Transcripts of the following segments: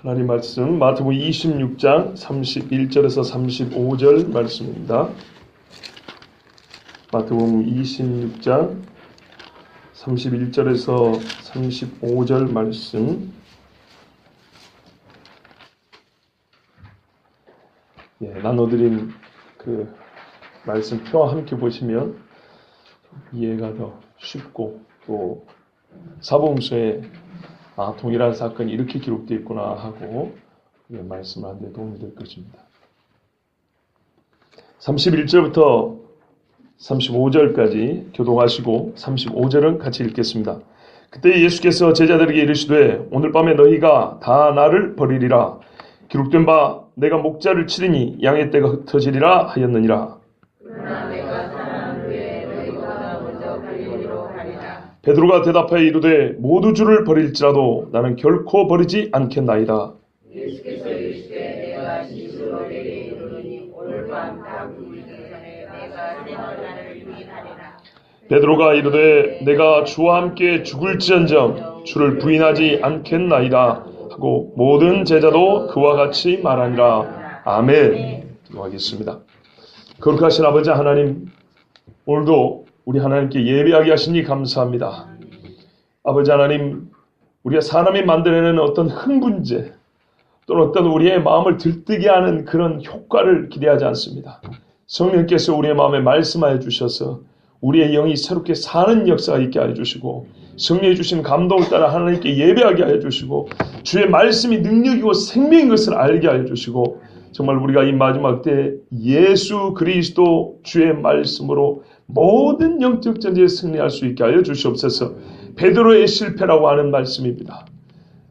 하나님 말씀 마태복음 26장 31절에서 35절 말씀입니다. 마태복음 26장 31절에서 35절 말씀. 나눠드린 그 말씀표와 함께 보시면 이해가 더 쉽고 또 사복음서에 동일한 사건이 이렇게 기록되어 있구나 하고 말씀하는 데 도움이 될 것입니다. 31절부터 35절까지 교독하시고 35절은 같이 읽겠습니다. 그때 예수께서 제자들에게 이르시되 오늘 밤에 너희가 다 나를 버리리라. 기록된 바 내가 목자를 치리니 양의 떼가 흩어지리라 하였느니라. 베드로가 대답하여 이르되 모두 주를 버릴지라도 나는 결코 버리지 않겠나이다. 예수께서 이르시되 내가 진실로 내게 이르노니 오늘 밤 다 굴기 전에 내가 세 번 나를 부인하리라. 베드로가 이르되 내가 주와 함께 죽을지언정 주를 부인하지 않겠나이다 하고 모든 제자도 그와 같이 말하니라. 아멘. 기도하겠습니다. 거룩하신 아버지 하나님, 오늘도 우리 하나님께 예배하게 하시니 감사합니다. 아버지 하나님, 우리가 사람이 만들어내는 어떤 흥분제 또는 어떤 우리의 마음을 들뜨게 하는 그런 효과를 기대하지 않습니다. 성령께서 우리의 마음에 말씀하여 주셔서 우리의 영이 새롭게 사는 역사가 있게 하여 주시고 성령이 주신 감동을 따라 하나님께 예배하게 하여 주시고 주의 말씀이 능력이고 생명인 것을 알게 하여 주시고 정말 우리가 이 마지막 때 예수 그리스도 주의 말씀으로 모든 영적 전쟁에 승리할 수 있게 하여 주시옵소서. 베드로의 실패라고 하는 말씀입니다.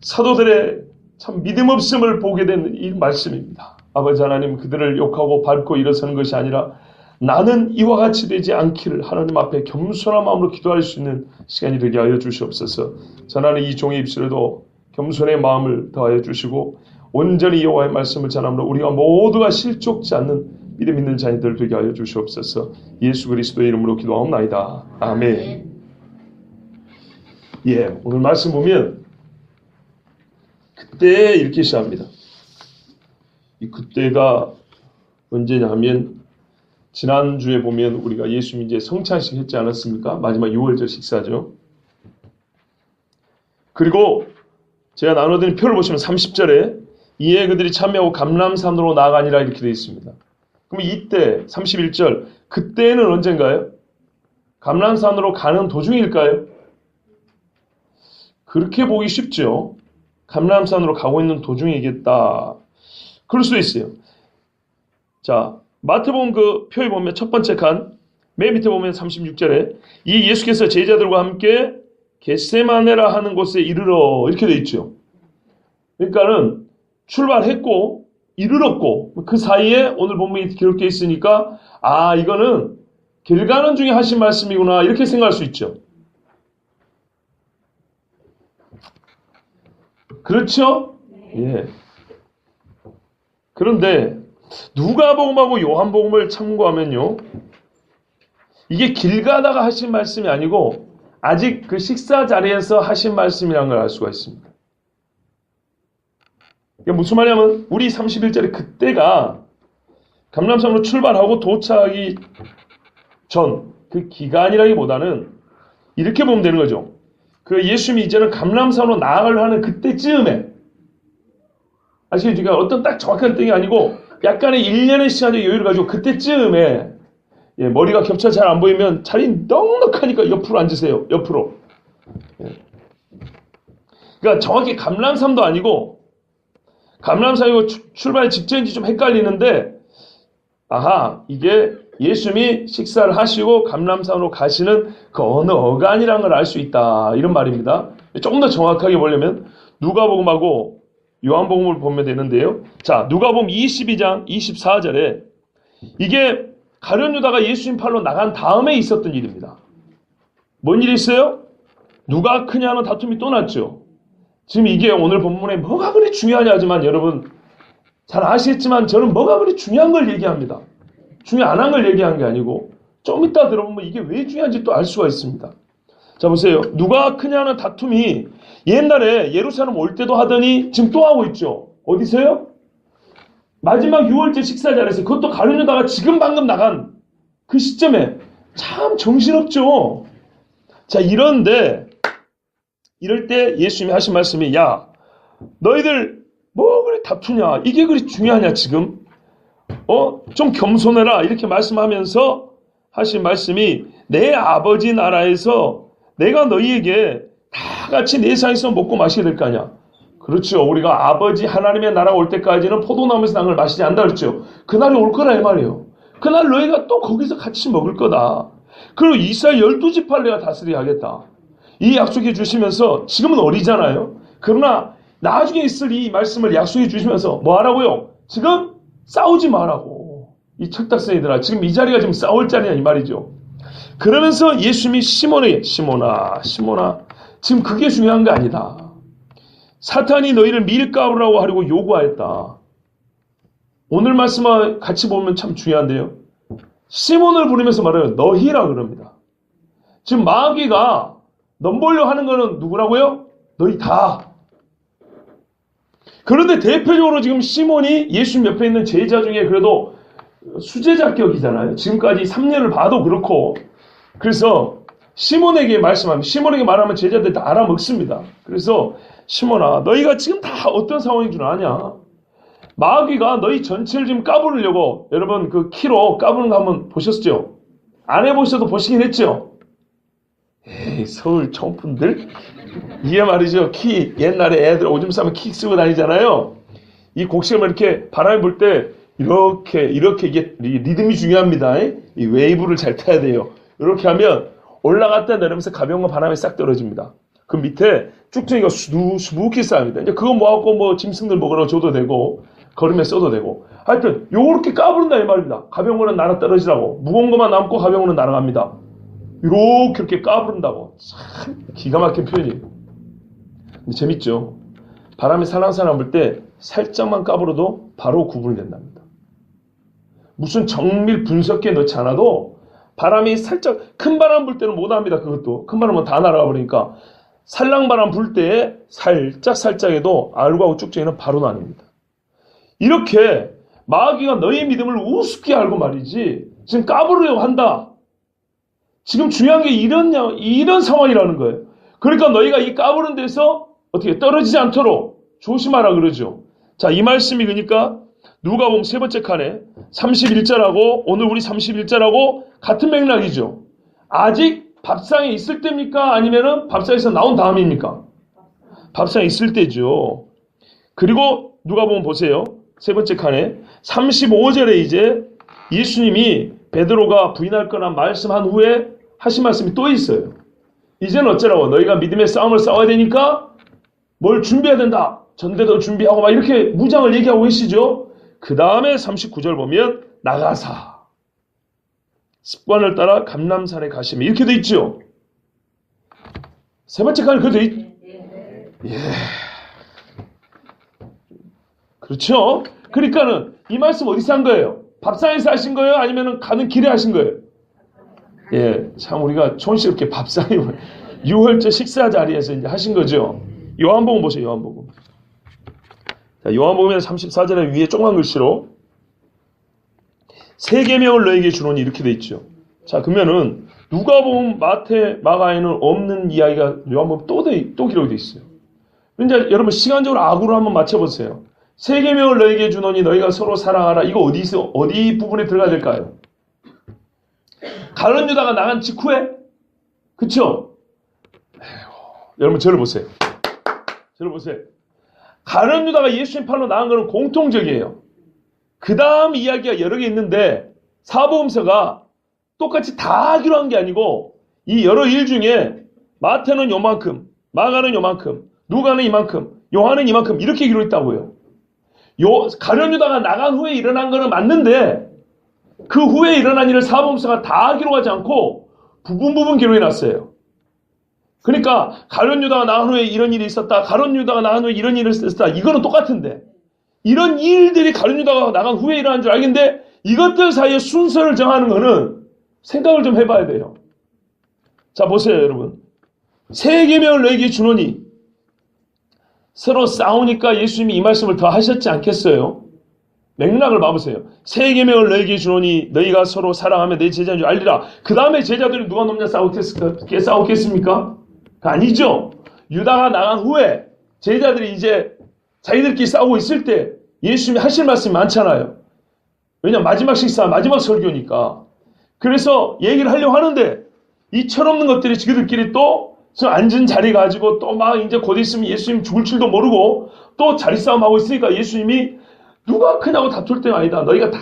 사도들의 참 믿음 없음을 보게 된 이 말씀입니다. 아버지 하나님, 그들을 욕하고 밟고 일어서는 것이 아니라 나는 이와 같이 되지 않기를 하나님 앞에 겸손한 마음으로 기도할 수 있는 시간이 되게 하여 주시옵소서. 전하는 이 종의 입술에도 겸손의 마음을 더하여 주시고 온전히 여호와의 말씀을 전함으로 우리가 모두가 실족지 않는 믿음 있는 자녀들 되게 하여 주시옵소서. 예수 그리스도의 이름으로 기도하옵나이다. 아멘. 오늘 말씀 보면 그때 이렇게 시작합니다. 이 그때가 언제냐 하면 지난주에 보면 우리가 예수님 이제 성찬식 했지 않았습니까? 마지막 6월절 식사죠. 그리고 제가 나눠드린 표를 보시면 30절에 이에 그들이 참여하고 감람산으로 나아가니라 이렇게 되어 있습니다. 그럼 이때 31절 그때는 언젠가요? 감람산으로 가는 도중일까요? 그렇게 보기 쉽죠. 감람산으로 가고 있는 도중이겠다. 그럴 수도 있어요. 자, 마태복음 그 표에 보면 첫 번째 칸 맨 밑에 보면 36절에 이 예수께서 제자들과 함께 겟세마네라 하는 곳에 이르러 이렇게 되어 있죠. 그러니까는 출발했고 이르렀고 그 사이에 오늘 본문이 기록되어 있으니까 이거는 길 가는 중에 하신 말씀이구나 이렇게 생각할 수 있죠. 그렇죠? 그런데 누가복음하고 요한복음을 참고하면요, 이게 길 가다가 하신 말씀이 아니고 아직 그 식사 자리에서 하신 말씀이라는 걸 알 수가 있습니다. 이게 무슨 말이냐면 우리 31절에 그때가 감람산으로 출발하고 도착하기 전 그 기간이라기보다는 이렇게 보면 되는 거죠. 그 예수님이 이제는 감람산으로 나아가려 하는 그때쯤에, 아시겠죠? 그러니까 어떤 딱 정확한 때가 아니고 약간의 일련의 시간적 여유를 가지고 그때쯤에 머리가 겹쳐 잘 안 보이면 자리 넉넉하니까 옆으로 앉으세요. 옆으로. 그러니까 정확히 감람산도 아니고 감람산이고 출발 직전인지 좀 헷갈리는데 이게 예수님이 식사를 하시고 감람산으로 가시는 그 어느 어간이라는 걸 알 수 있다 이런 말입니다. 조금 더 정확하게 보려면 누가복음하고 요한복음을 보면 되는데요. 자, 누가복음 22장 24절에 이게 가룟 유다가 예수님 팔로 나간 다음에 있었던 일입니다. 뭔 일이 있어요? 누가 크냐는 다툼이 또 났죠. 지금 이게 오늘 본문에 뭐가 그리 중요하냐 하지만 여러분 잘 아시겠지만 저는 뭐가 그리 중요한 걸 얘기합니다. 중요 안 한 걸 얘기한 게 아니고 좀 이따 들어보면 이게 왜 중요한지 또 알 수가 있습니다. 자 보세요. 누가 크냐는 다툼이 옛날에 예루살렘 올 때도 하더니 지금 또 하고 있죠. 어디서요? 마지막 유월절 식사 자리에서. 그것도 가룟유다가 지금 방금 나간 그 시점에. 참 정신없죠. 자, 이럴 때 예수님이 하신 말씀이, 야, 너희들 뭐 그리 다투냐? 이게 그리 중요하냐 지금? 좀 겸손해라. 이렇게 말씀하면서 하신 말씀이, 내 아버지 나라에서 내가 너희에게 다 같이 내 상에서 먹고 마시게 될 거 아니야. 그렇죠. 우리가 아버지 하나님의 나라가 올 때까지는 포도나무에서 당을 마시지 않는다 그랬죠. 그날이 올 거라 이 말이에요. 그날 너희가 또 거기서 같이 먹을 거다. 그리고 이스라엘 12지파를 내가 다스리게 하겠다. 이 약속해 주시면서, 지금은 어리잖아요. 그러나 나중에 있을 이 말씀을 약속해 주시면서 뭐 하라고요? 지금 싸우지 말라고. 이 철딱선이들아, 지금 이 자리가 지금 싸울 자리냐 이 말이죠. 그러면서 예수님이 시몬에게, 시몬아 지금 그게 중요한 게 아니다. 사탄이 너희를 밀가루라고 하려고 요구하였다. 오늘 말씀과 같이 보면 참 중요한데요. 시몬을 부르면서 말해요. 너희라 그럽니다. 지금 마귀가 넘보려 하는 거는 누구라고요? 너희 다. 그런데 대표적으로 지금 시몬이 예수님 옆에 있는 제자 중에 그래도 수제자격이잖아요. 지금까지 3년을 봐도 그렇고. 그래서 시몬에게 말씀합니다. 시몬에게 말하면 제자들 다 알아먹습니다. 그래서 시몬아, 너희가 지금 다 어떤 상황인 줄 아냐? 마귀가 너희 전체를 지금 까부르려고, 여러분 그 키로 까부는 거 한번 보셨죠? 안 해보셔도 보시긴 했죠? 에이, 서울 청춘들? 이게 말이죠. 키, 옛날에 애들 오줌 싸면 키 쓰고 다니잖아요. 이 곡식을 이렇게 바람이 불 때 이렇게 이게 리듬이 중요합니다. 이 웨이브를 잘 타야 돼요. 이렇게 하면 올라갔다 내리면서 가벼운 거 바람에 싹 떨어집니다. 그 밑에 쭉쭉이가 수북히 쌓입니다. 이제 그거 모아갖고 뭐 짐승들 먹으러 줘도 되고, 걸음에 써도 되고. 하여튼 요렇게 까부른다 이 말입니다. 가벼운 거는 날아 떨어지라고. 무거운 것만 남고 가벼운 거는 날아갑니다. 이렇게 까부른다고. 참 기가 막힌 표현이에요. 근데 재밌죠? 바람이 살랑살랑 불 때 살짝만 까불어도 바로 구분이 된답니다. 무슨 정밀 분석기에 넣지 않아도 바람이 살짝, 큰 바람 불 때는 못합니다. 그것도 큰 바람은 다 날아가 버리니까 살랑바람 불 때에 살짝해도 알고하고 쭉쭉이는 바로 나뉩니다. 이렇게 마귀가 너의 믿음을 우습게 알고 말이지, 지금 까부르려고 한다. 지금 중요한 게 이런 상황이라는 거예요. 그러니까 너희가 이 까부른 데서 어떻게 떨어지지 않도록 조심하라 그러죠. 자, 이 말씀이 그러니까 누가복음 세 번째 칸에 31절하고 오늘 우리 31절하고 같은 맥락이죠. 아직 밥상에 있을 때입니까? 아니면은 밥상에서 나온 다음입니까? 밥상에 있을 때죠. 그리고 누가복음 보세요. 세 번째 칸에 35절에 이제 예수님이 베드로가 부인할 거나 말씀한 후에 하신 말씀이 또 있어요. 이제는 어쩌라고? 너희가 믿음의 싸움을 싸워야 되니까 뭘 준비해야 된다. 전대도 준비하고 막 이렇게 무장을 얘기하고 계시죠. 그 다음에 39절 보면 나가사 습관을 따라 감람산에 가시면 이렇게 돼 있죠. 세 번째 칸에 그렇게 돼 있... 예. 그렇죠. 그러니까는 이 말씀 어디서 한 거예요? 밥상에서 하신 거예요? 아니면 가는 길에 하신 거예요? 예, 참 우리가 촌스럽게 밥상에 6월절 식사 자리에서 이제 하신 거죠. 요한복음 보세요. 요한복음. 자, 요한복음의 34절에 위에 조그만 글씨로 세 계명을 너에게 주노니 이렇게 돼 있죠. 자, 그러면은 누가복음, 마태, 마가에는 없는 이야기가 요한복음 또 기록이 돼 있어요. 이제 여러분 시간적으로 악으로 한번 맞춰보세요. 세 계명을 너에게 주노니 너희가 서로 사랑하라. 이거 어디 부분에 들어가야 될까요? 가룟 유다가 나간 직후에, 그쵸? 여러분 저를 보세요. 저를 보세요. 가룟 유다가 예수님 팔로 나간 거는 공통적이에요. 그 다음 이야기가 여러 개 있는데 사복음서가 똑같이 다 기록한 게 아니고 이 여러 일 중에 마태는 요만큼, 마가는 요만큼, 누가는 이만큼, 요한은 이만큼 이렇게 기록했다고요. 가룟 유다가 나간 후에 일어난 거는 맞는데 그 후에 일어난 일을 사복음서가 다 기록하지 않고 부분 기록해놨어요. 그러니까 가룟 유다가 나간 후에 이런 일이 있었다. 가룟 유다가 나간 후에 이런 일이 있었다. 이거는 똑같은데 이런 일들이 가룟 유다가 나간 후에 일어난 줄 알겠는데 이것들 사이에 순서를 정하는 거는 생각을 좀 해봐야 돼요. 자 보세요 여러분. 세 계명을 너에게 주노니 서로 싸우니까 예수님이 이 말씀을 더 하셨지 않겠어요? 맥락을 봐보세요. 새 계명을 너희에게 주노니 너희가 서로 사랑하며 내 제자인 줄 알리라. 그 다음에 제자들이 누가 넘냐 싸웠겠습니까? 아니죠. 유다가 나간 후에 제자들이 이제 자기들끼리 싸우고 있을 때 예수님이 하실 말씀이 많잖아요. 왜냐면 마지막 식사, 마지막 설교니까. 그래서 얘기를 하려고 하는데 이 철없는 것들이 지그들끼리 또 앉은 자리 가지고 또 막 이제 곧 있으면 예수님 죽을 줄도 모르고 또 자리 싸움하고 있으니까 예수님이 누가 크냐고 다툴 때가 아니다. 너희가 다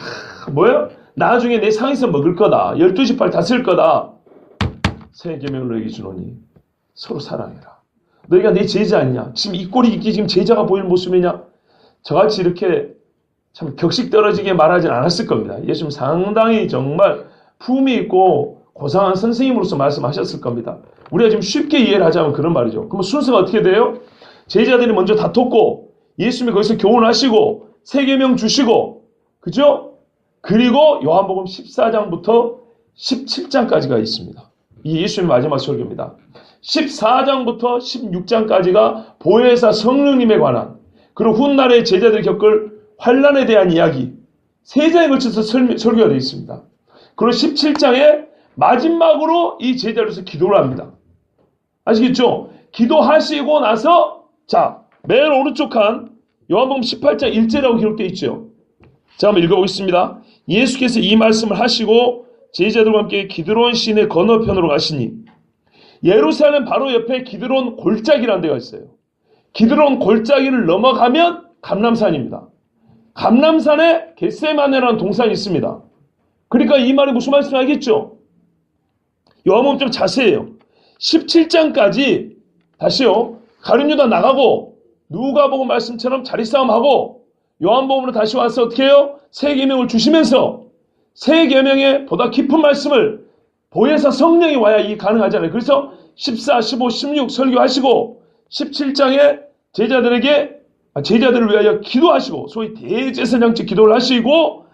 뭐야? 나중에 내 상에서 먹을 거다. 12지파를 다 쓸 거다. 새 계명을 너희에게 주노니 서로 사랑해라. 너희가 내 제자 아니냐? 지금 이 꼴이 이게 지금 제자가 보이는 모습이냐? 저같이 이렇게 참 격식 떨어지게 말하진 않았을 겁니다. 예수님 상당히 정말 품이 있고 고상한 선생님으로서 말씀하셨을 겁니다. 우리가 지금 쉽게 이해를 하자면 그런 말이죠. 그럼 순서가 어떻게 돼요? 제자들이 먼저 다퉜고 예수님이 거기서 교훈하시고 새 계명 주시고 그죠? 그리고 요한복음 14장부터 17장까지가 있습니다. 이 예수님의 마지막 설교입니다. 14장부터 16장까지가 보혜사 성령님에 관한 그리고 훗날에 제자들이 겪을 환난에 대한 이야기 세 장에 걸쳐서 설교가 되어 있습니다. 그리고 17장에 마지막으로 이 제자로서 기도를 합니다. 아시겠죠? 기도하시고 나서 자, 맨 오른쪽 칸 요한복음 18장 1절이라고 기록되어 있죠. 자, 한번 읽어보겠습니다. 예수께서 이 말씀을 하시고 제자들과 함께 기드론 시내 건너편으로 가시니 예루살렘 바로 옆에 기드론 골짜기라는 데가 있어요. 기드론 골짜기를 넘어가면 감람산입니다. 감람산에 겟세마네라는 동산이 있습니다. 그러니까 이 말이 무슨 말씀인지 알겠죠? 요한복음 좀 자세해요. 17장까지 다시요. 가룟 유다 나가고 누가복음 말씀처럼 자리싸움하고 요한복음으로 다시 와서 어떻게 해요? 새 계명을 주시면서 새 계명의 보다 깊은 말씀을 보혜사 성령이 와야 이게 가능하잖아요. 그래서 14, 15, 16 설교하시고 17장에 제자들을 위하여 기도하시고 소위 대제사장직 기도를 하시고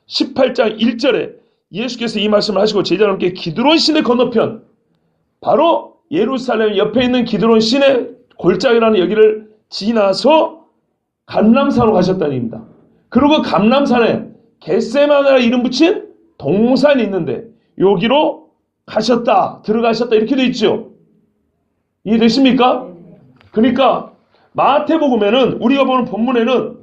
18장 1절에 예수께서 이 말씀을 하시고 제자들과 함께 기드론 시내 건너편 바로 예루살렘 옆에 있는 기드론 시내 골짜기라는 여기를 지나서 감람산으로 가셨다는 얘기입니다. 그리고 감람산에 겟세마네라 이름 붙인 동산이 있는데 여기로 가셨다, 들어가셨다 이렇게 돼 있죠. 이해되십니까? 그러니까 마태복음에는 우리가 보는 본문에는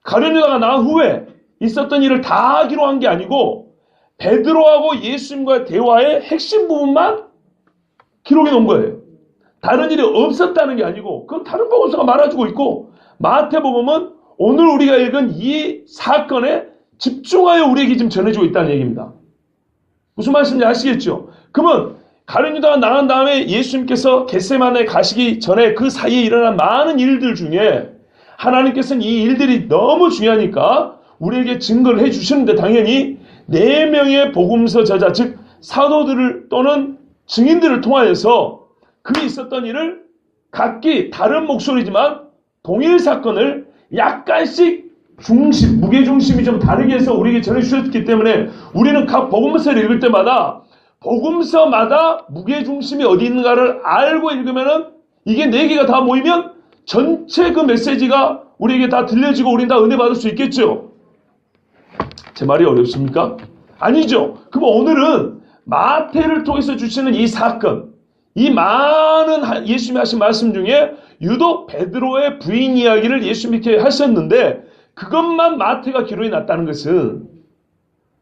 가룟 유다가 나간 후에 있었던 일을 다 기록한 게 아니고 베드로하고 예수님과의 대화의 핵심 부분만 기록해 놓은 거예요. 다른 일이 없었다는 게 아니고 그건 다른 복음서가 말해주고 있고 마태복음은 오늘 우리가 읽은 이 사건에 집중하여 우리에게 지금 전해주고 있다는 얘기입니다. 무슨 말씀인지 아시겠죠? 그러면 가룟 유다가 나간 다음에 예수님께서 겟세마네 가시기 전에 그 사이에 일어난 많은 일들 중에 하나님께서는 이 일들이 너무 중요하니까 우리에게 증거를 해주시는데 당연히 4명의 복음서 저자 즉 사도들을 또는 증인들을 통하여서 그 있었던 일을 각기 다른 목소리지만 동일 사건을 약간씩 무게중심이 좀 다르게 해서 우리에게 전해주셨기 때문에 우리는 각 복음서를 읽을 때마다 복음서마다 무게중심이 어디 있는가를 알고 읽으면은 이게 4개가 다 모이면 전체 그 메시지가 우리에게 다 들려지고 우리는 다 은혜 받을 수 있겠죠. 제 말이 어렵습니까? 아니죠. 그럼 오늘은 마태를 통해서 주시는 이 사건, 이 많은 예수님이 하신 말씀 중에 유독 베드로의 부인 이야기를 예수님이 이렇게 하셨는데 그것만 마태가 기록이 났다는 것은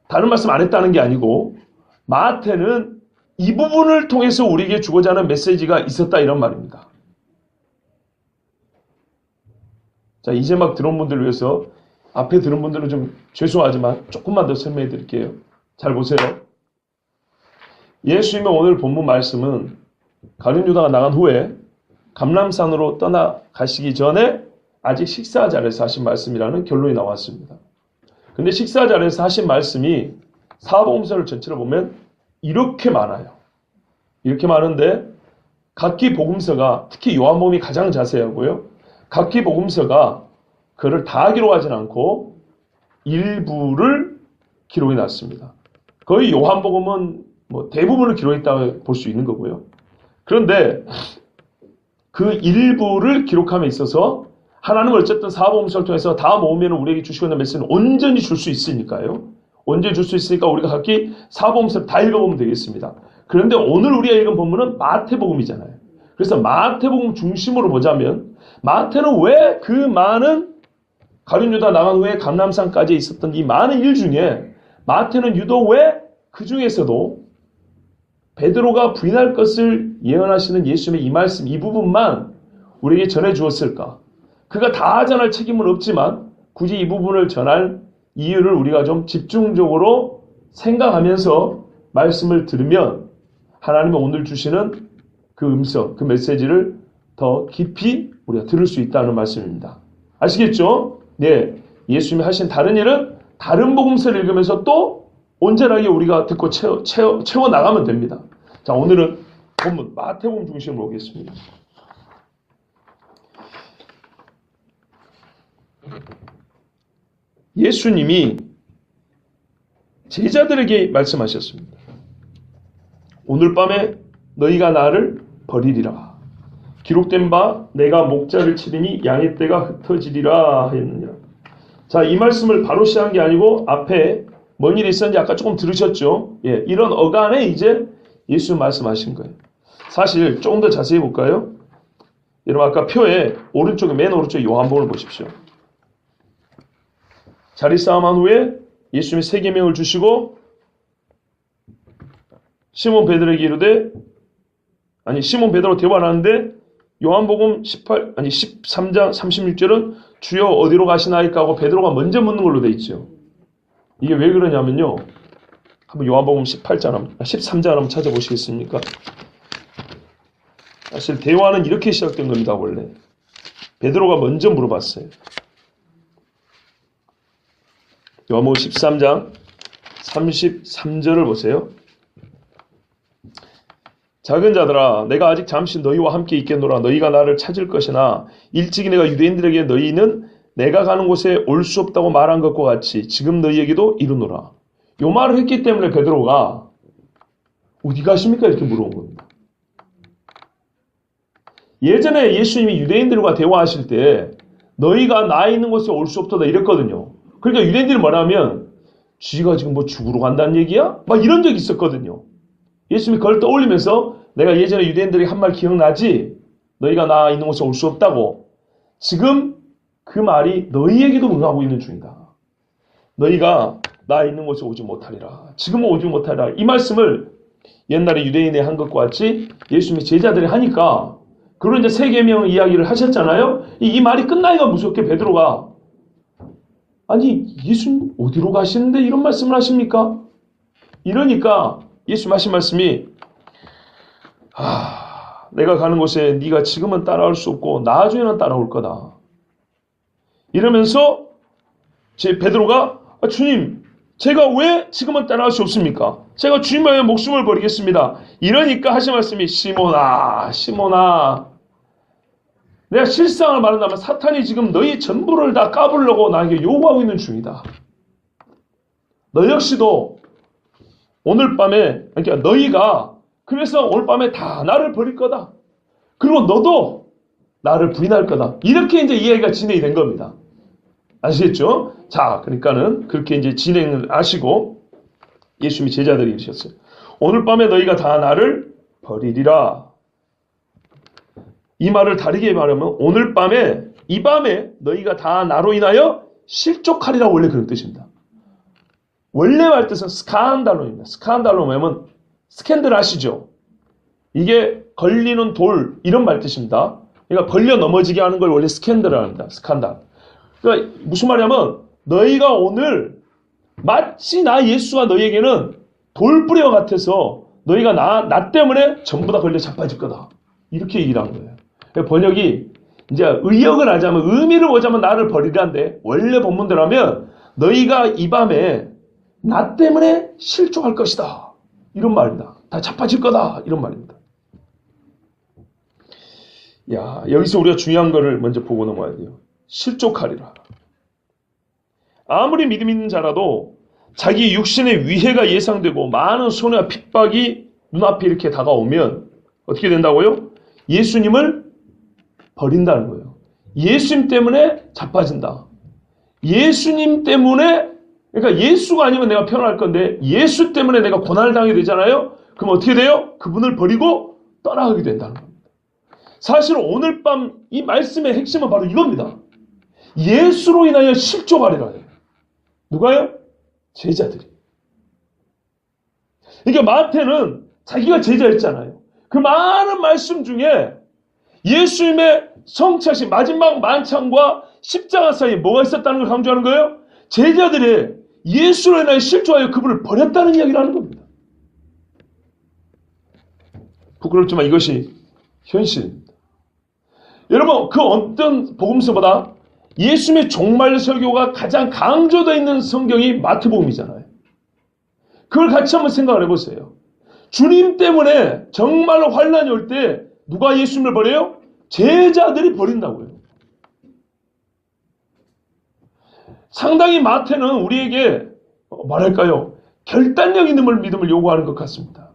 다른 말씀 안 했다는 게 아니고 마태는 이 부분을 통해서 우리에게 주고자 하는 메시지가 있었다 이런 말입니다. 자, 이제 막 들어온 분들을 위해서 앞에 들은 분들은 좀 죄송하지만 조금만 더 설명해 드릴게요. 잘 보세요. 예수님의 오늘 본문 말씀은 가룟 유다가 나간 후에 감람산으로 떠나가시기 전에 아직 식사 자리에서 하신 말씀이라는 결론이 나왔습니다. 근데 식사 자리에서 하신 말씀이 사복음서를 전체로 보면 이렇게 많아요. 이렇게 많은데 각기 복음서가 특히 요한복음이 가장 자세하고요. 각기 복음서가 그를 다 기록하지는 않고 일부를 기록해 놨습니다. 거의 요한복음은 대부분을 기록했다고 볼 수 있는 거고요. 그런데 그 일부를 기록함에 있어서 하나님은 어쨌든 사복음서를 통해서 다 모으면 우리에게 주시고 있는 메시지는 온전히 줄 수 있으니까요. 온전히 줄 수 있으니까 우리가 각기 사복음서를 다 읽어보면 되겠습니다. 그런데 오늘 우리가 읽은 본문은 마태복음이잖아요. 그래서 마태복음 중심으로 보자면 마태는 왜 그 많은 가룟 유다 나간 후에 감람산까지 있었던 이 많은 일 중에 마태는 유독 왜 그 중에서도 베드로가 부인할 것을 예언하시는 예수님의 이 말씀, 이 부분만 우리에게 전해 주었을까? 그가 다 전할 책임은 없지만 굳이 이 부분을 전할 이유를 우리가 좀 집중적으로 생각하면서 말씀을 들으면 하나님이 오늘 주시는 그 음성, 그 메시지를 더 깊이 우리가 들을 수 있다는 말씀입니다. 아시겠죠? 네, 예수님이 하신 다른 일은 다른 복음서를 읽으면서 또 온전하게 우리가 듣고 채워 나가면 됩니다. 자, 오늘은 본문 마태복음 중심으로 오겠습니다. 예수님이 제자들에게 말씀하셨습니다. 오늘 밤에 너희가 나를 버리리라. 기록된 바 내가 목자를 치리니 양의 떼가 흩어지리라 하였느니라. 자, 이 말씀을 바로 시작한 게 아니고 앞에 뭔 일이 있었는지 아까 조금 들으셨죠? 예, 이런 어간에 이제 예수 말씀하신 거예요. 사실 조금 더 자세히 볼까요? 여러분 아까 표에 오른쪽에 맨 오른쪽에 요한복음을 보십시오. 자리싸움한 후에 예수님이 세 계명을 주시고 시몬 베드로에게 이르되 시몬 베드로 대화를 하는데 요한복음 13장 36절은 주여 어디로 가시나이까 하고 베드로가 먼저 묻는 걸로 돼 있죠. 이게 왜 그러냐면요. 한번 요한복음 13장 한번 찾아보시겠습니까? 사실 대화는 이렇게 시작된 겁니다. 원래 베드로가 먼저 물어봤어요. 요한복음 13장 33절을 보세요. 작은 자들아 내가 아직 잠시 너희와 함께 있겠노라. 너희가 나를 찾을 것이나 일찍이 내가 유대인들에게 너희는 내가 가는 곳에 올 수 없다고 말한 것과 같이 지금 너희에게도 이르노라. 요 말을 했기 때문에 베드로가 어디 가십니까? 이렇게 물어본 겁니다. 예전에 예수님이 유대인들과 대화하실 때 너희가 나 있는 곳에 올 수 없다 이랬거든요. 그러니까 유대인들이 뭐라면 쥐가 지금 뭐 죽으러 간다는 얘기야? 막 이런 적이 있었거든요. 예수님이 그걸 떠올리면서 내가 예전에 유대인들이 한 말 기억나지? 너희가 나 있는 곳에 올 수 없다고. 지금 그 말이 너희에게도 응하고 있는 중이다. 너희가 나 있는 곳에 오지 못하리라. 지금은 오지 못하리라. 이 말씀을 옛날에 유대인이 한 것과 같이 예수님이 제자들이 하니까 그리고 이제 세 계명 이야기를 하셨잖아요. 이 말이 끝나기가 무섭게 베드로가 아니 예수님 어디로 가시는데 이런 말씀을 하십니까? 이러니까 예수님 하신 말씀이 내가 가는 곳에 네가 지금은 따라올 수 없고 나중에는 따라올 거다. 이러면서 베드로가 주님 제가 왜 지금은 따라올 수 없습니까? 제가 주님을 위해 목숨을 버리겠습니다. 이러니까 하신 말씀이 시몬아 내가 실상을 말한다면 사탄이 지금 너희 전부를 다 까불려고 나에게 요구하고 있는 중이다. 너 역시도 오늘 밤에 그러니까 너희가 그래서 오늘 밤에 다 나를 버릴 거다. 그리고 너도 나를 부인할 거다. 이렇게 이제 이야기가 진행이 된 겁니다. 아시겠죠? 자, 그러니까는 그렇게 이제 진행을 하시고 예수님이 제자들이 이르셨어요. 오늘 밤에 너희가 다 나를 버리리라. 이 말을 다르게 말하면 오늘 밤에 이 밤에 너희가 다 나로 인하여 실족하리라 원래 그런 뜻입니다. 원래 말 뜻은 스칸달로입니다. 스칸달로 뭐냐면 스캔들 아시죠? 이게 걸리는 돌 이런 말 뜻입니다. 그러니까 걸려 넘어지게 하는 걸 원래 스캔들을 합니다. 스칸달. 그러니까 무슨 말이냐면 너희가 오늘 마치 나 예수가 너희에게는 돌뿌리와 같아서 너희가 나 때문에 전부 다 걸려 자빠질 거다. 이렇게 얘기를 한 거예요. 번역이 이제 의역을 하자면 의미를 보자면 나를 버리란데 원래 본문대로 하면 너희가 이 밤에 나 때문에 실족할 것이다. 이런 말입니다. 다 자빠질 거다. 이런 말입니다. 야, 여기서 우리가 중요한 거를 먼저 보고 넘어야 돼요. 실족하리라. 아무리 믿음 있는 자라도 자기 육신의 위해가 예상되고 많은 손해와 핍박이 눈앞에 이렇게 다가오면 어떻게 된다고요? 예수님을 버린다는 거예요. 예수님 때문에 자빠진다. 예수님 때문에, 그러니까 예수가 아니면 내가 편할 건데 예수 때문에 내가 고난을 당하게 되잖아요. 그럼 어떻게 돼요? 그분을 버리고 떠나가게 된다는 겁니다. 사실 오늘 밤 이 말씀의 핵심은 바로 이겁니다. 예수로 인하여 실족하리라 해요. 누가요? 제자들이. 그러니까 마태는 자기가 제자였잖아요. 그 많은 말씀 중에 예수님의 성취하신 마지막 만찬과 십자가 사이에 뭐가 있었다는 걸 강조하는 거예요? 제자들이 예수로 인하여 실족하여 그분을 버렸다는 이야기를 하는 겁니다. 부끄럽지만 이것이 현실입니다. 여러분, 그 어떤 복음서보다 예수님의 종말 설교가 가장 강조되어 있는 성경이 마태복음이잖아요. 그걸 같이 한번 생각을 해보세요. 주님 때문에 정말 환난이 올 때 누가 예수님을 버려요? 제자들이 버린다고요. 상당히 마태는 우리에게 뭐랄까요? 결단력 있는 믿음을 요구하는 것 같습니다.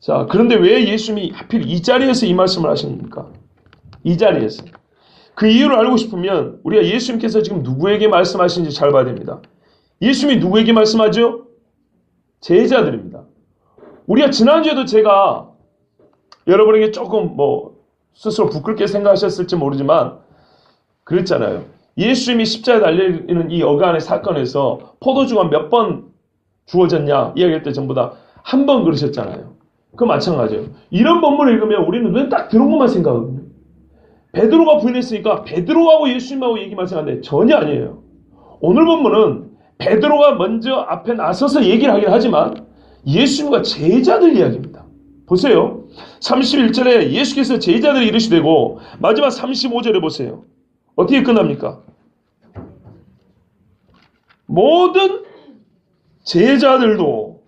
자, 그런데 왜 예수님이 하필 이 자리에서 이 말씀을 하십니까? 이 자리에서. 그 이유를 알고 싶으면 우리가 예수님께서 지금 누구에게 말씀하시는지 잘 봐야 됩니다. 예수님이 누구에게 말씀하죠? 제자들입니다. 우리가 지난주에도 제가 여러분에게 조금 스스로 부끄럽게 생각하셨을지 모르지만 그랬잖아요. 예수님이 십자가에 달리는 이 어간의 사건에서 포도주가 몇 번 주어졌냐 이야기할 때 전부 다 한 번 그러셨잖아요. 그 마찬가지예요. 이런 본문을 읽으면 우리는 눈에 딱 들어온 것만 생각하거든요. 베드로가 부인했으니까 베드로하고 예수님하고 얘기만 생각하는데 전혀 아니에요. 오늘 본문은 베드로가 먼저 앞에 나서서 얘기를 하긴 하지만 예수님과 제자들 이야기입니다. 보세요. 31절에 예수께서 제자들이 이르시되고 마지막 35절에 보세요. 어떻게 끝납니까? 모든 제자들도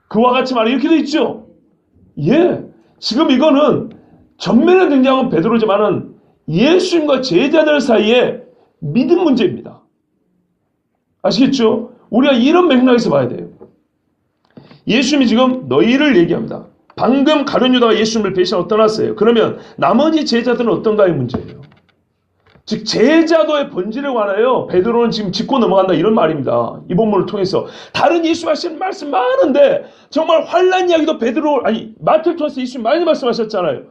그와 같이 말이 이렇게 돼 있죠. 예, 지금 이거는 전면에 등장한 베드로지만은 예수님과 제자들 사이에 믿음 문제입니다. 아시겠죠? 우리가 이런 맥락에서 봐야 돼요. 예수님이 지금 너희를 얘기합니다. 방금 가룟 유다가 예수님을 배신하고 떠났어요. 그러면 나머지 제자들은 어떤가의 문제예요. 즉 제자도의 본질에 관하여 베드로는 지금 짚고 넘어간다 이런 말입니다. 이 본문을 통해서 다른 예수 하시는 말씀 많은데 정말 환난 이야기도 마태를 통해서 예수님 많이 말씀하셨잖아요.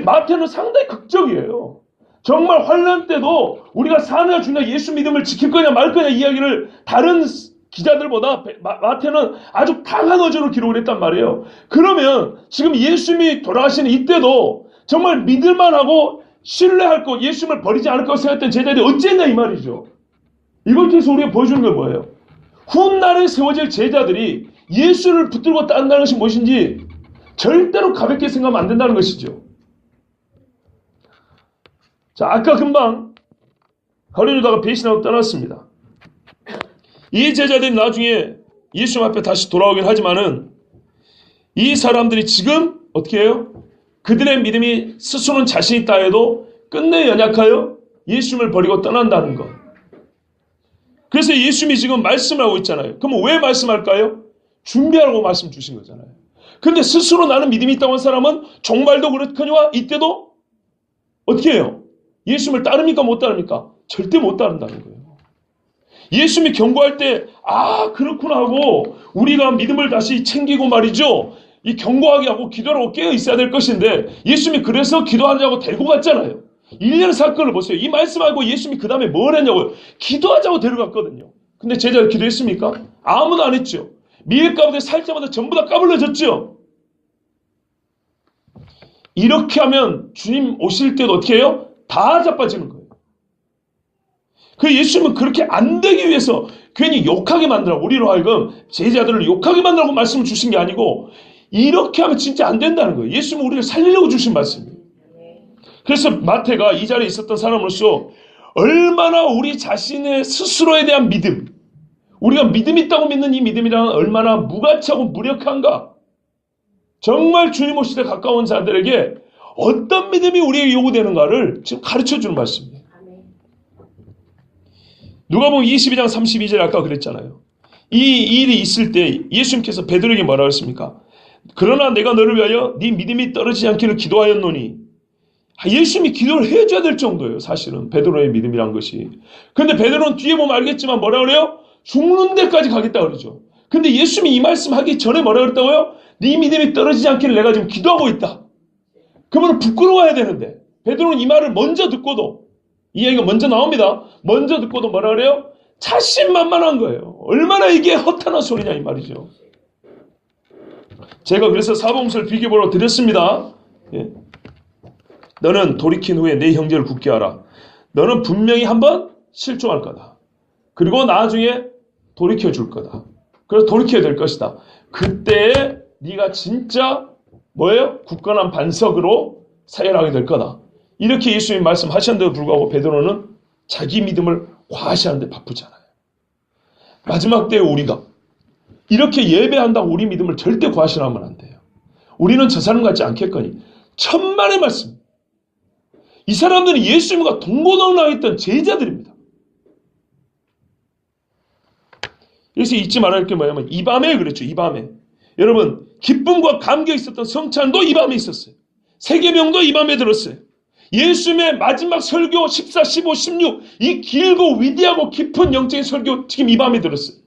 마태는 상당히 극적이에요. 정말 환난 때도 우리가 사느냐 죽느냐 예수 믿음을 지킬 거냐 말 거냐 이야기를 다른 기자들보다 마태는 아주 강한 어조로 기록을 했단 말이에요. 그러면 지금 예수님이 돌아가시는 이때도 정말 믿을만 하고 신뢰할 거, 예수님을 버리지 않을 거라고 생각했던 제자들이 어쨌냐 이 말이죠. 이걸 통해서 우리가 보여주는 건 뭐예요? 훗날에 세워질 제자들이 예수를 붙들고 따른다는 것이 무엇인지 절대로 가볍게 생각하면 안 된다는 것이죠. 자, 아까 금방 가룟 유다가 배신하고 떠났습니다. 이 제자들이 나중에 예수님 앞에 다시 돌아오긴 하지만은 이 사람들이 지금 어떻게 해요? 그들의 믿음이 스스로는 자신 있다 해도 끝내 연약하여 예수님을 버리고 떠난다는 것. 그래서 예수님이 지금 말씀을 하고 있잖아요. 그럼 왜 말씀할까요? 준비하라고 말씀 주신 거잖아요. 그런데 스스로 나는 믿음이 있다고 한 사람은 종말도 그렇거니와 이때도 어떻게 해요? 예수님을 따릅니까? 못 따릅니까? 절대 못 따른다는 거예요. 예수님이 경고할 때 그렇구나 하고 우리가 믿음을 다시 챙기고 말이죠. 이 경고하게 하고 기도하고 깨어 있어야 될 것인데 예수님이 그래서 기도하자고 데리고 갔잖아요. 일련의 사건을 보세요. 이 말씀하고 예수님이 그 다음에 뭘 했냐고요. 기도하자고 데려갔거든요. 근데 제자들 기도했습니까? 아무도 안 했죠. 미에 가운데 살 때마다 전부 다 까불러졌죠. 이렇게 하면 주님 오실 때도 어떻게 해요? 다 자빠지는 거예요. 그 예수님은 그렇게 안 되기 위해서 괜히 욕하게 만들라고 우리로 하여금 제자들을 욕하게 만들라고 말씀을 주신 게 아니고 이렇게 하면 진짜 안 된다는 거예요. 예수님은 우리를 살리려고 주신 말씀이에요. 그래서 마태가 이 자리에 있었던 사람으로서 얼마나 우리 자신의 스스로에 대한 믿음, 우리가 믿음 있다고 믿는 이 믿음이란 얼마나 무가치하고 무력한가. 정말 주님 오실 때 가까운 자들에게 어떤 믿음이 우리에게 요구되는가를 지금 가르쳐주는 말씀이에요. 누가복음 22장 32절에 아까 그랬잖아요. 이 일이 있을 때 예수님께서 베드로에게 뭐라고 했습니까? 그러나 내가 너를 위하여 네 믿음이 떨어지지 않기를 기도하였노니. 예수님이 기도를 해줘야 될 정도예요. 사실은 베드로의 믿음이란 것이. 근데 베드로는 뒤에 보면 알겠지만 뭐라 그래요? 죽는 데까지 가겠다 그러죠. 근데 예수님이 이 말씀 하기 전에 뭐라 그랬다고요? 네 믿음이 떨어지지 않기를 내가 지금 기도하고 있다. 그러면 부끄러워야 되는데 베드로는 이 말을 먼저 듣고도, 이 얘기가 먼저 나옵니다. 먼저 듣고도 뭐라 그래요? 자신만만한 거예요. 얼마나 이게 허탄한 소리냐 이 말이죠. 제가 그래서 사복음서를 비교보러 드렸습니다. 예. 너는 돌이킨 후에 내 형제를 굳게 하라. 너는 분명히 한번 실종할 거다. 그리고 나중에 돌이켜 줄 거다. 그래서 돌이켜야 될 것이다. 그때에 네가 진짜 뭐예요? 굳건한 반석으로 사역하게 될 거다. 이렇게 예수님이 말씀하셨는데도 불구하고 베드로는 자기 믿음을 과시하는 데 바쁘잖아요. 마지막 때에 우리가 이렇게 예배한다고 우리 믿음을 절대 과시하면 안 돼요. 우리는 저 사람 같지 않겠거니. 천만의 말씀. 이 사람들은 예수님과 동고동락했던 제자들입니다. 그래서 잊지 말아야 할 게 뭐냐면 이 밤에 그랬죠. 이 밤에. 여러분 기쁨과 감격이 있었던 성찬도 이 밤에 있었어요. 세계명도 이 밤에 들었어요. 예수님의 마지막 설교 14, 15, 16 이 길고 위대하고 깊은 영적인 설교 지금 이 밤에 들었어요.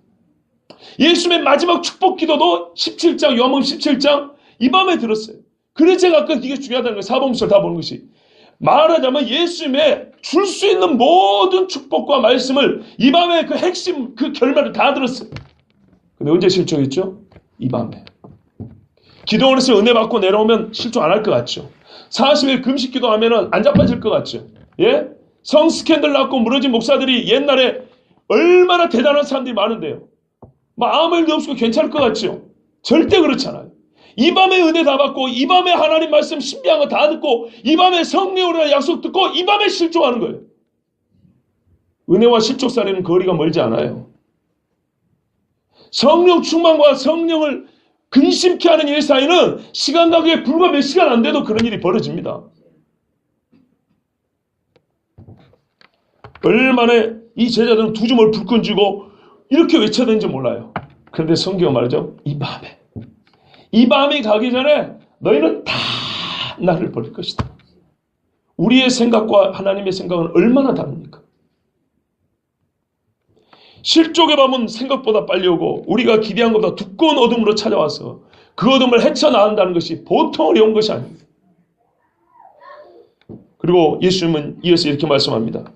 예수님의 마지막 축복 기도도 17장 요한복음 17장 이 밤에 들었어요. 그래서 제가 아까 이게 중요하다는 거예요. 사복음서를 다 보는 것이. 말하자면 예수님의 줄 수 있는 모든 축복과 말씀을 이 밤에 그 핵심 그 결말을 다 들었어요. 근데 언제 실종했죠? 이 밤에. 기도원에서 은혜 받고 내려오면 실종 안 할 것 같죠? 40일 금식 기도하면 안 자빠질 것 같죠? 예? 성 스캔들 났고 무너진 목사들이 옛날에 얼마나 대단한 사람들이 많은데요. 막 아무 일도 없고 괜찮을 것 같죠? 절대 그렇잖아요. 이 밤에 은혜 다 받고 이 밤에 하나님 말씀 신비한 거 다 듣고 이 밤에 성령으로 약속 듣고 이 밤에 실종하는 거예요. 은혜와 실족사리는 거리가 멀지 않아요. 성령 충만과 성령을 근심케 하는 일 사이는 시간 가기에 불과 몇 시간 안 돼도 그런 일이 벌어집니다. 얼마나 이 제자들은 두 주먹을 불끈 쥐고 이렇게 외쳐대는지 몰라요. 그런데 성경은 말이죠. 이 밤이 가기 전에 너희는 다 나를 버릴 것이다. 우리의 생각과 하나님의 생각은 얼마나 다릅니까? 실족의 밤은 생각보다 빨리 오고 우리가 기대한 것보다 두꺼운 어둠으로 찾아와서 그 어둠을 헤쳐나간다는 것이 보통 어려운 것이 아닙니다. 그리고 예수님은 이어서 이렇게 말씀합니다.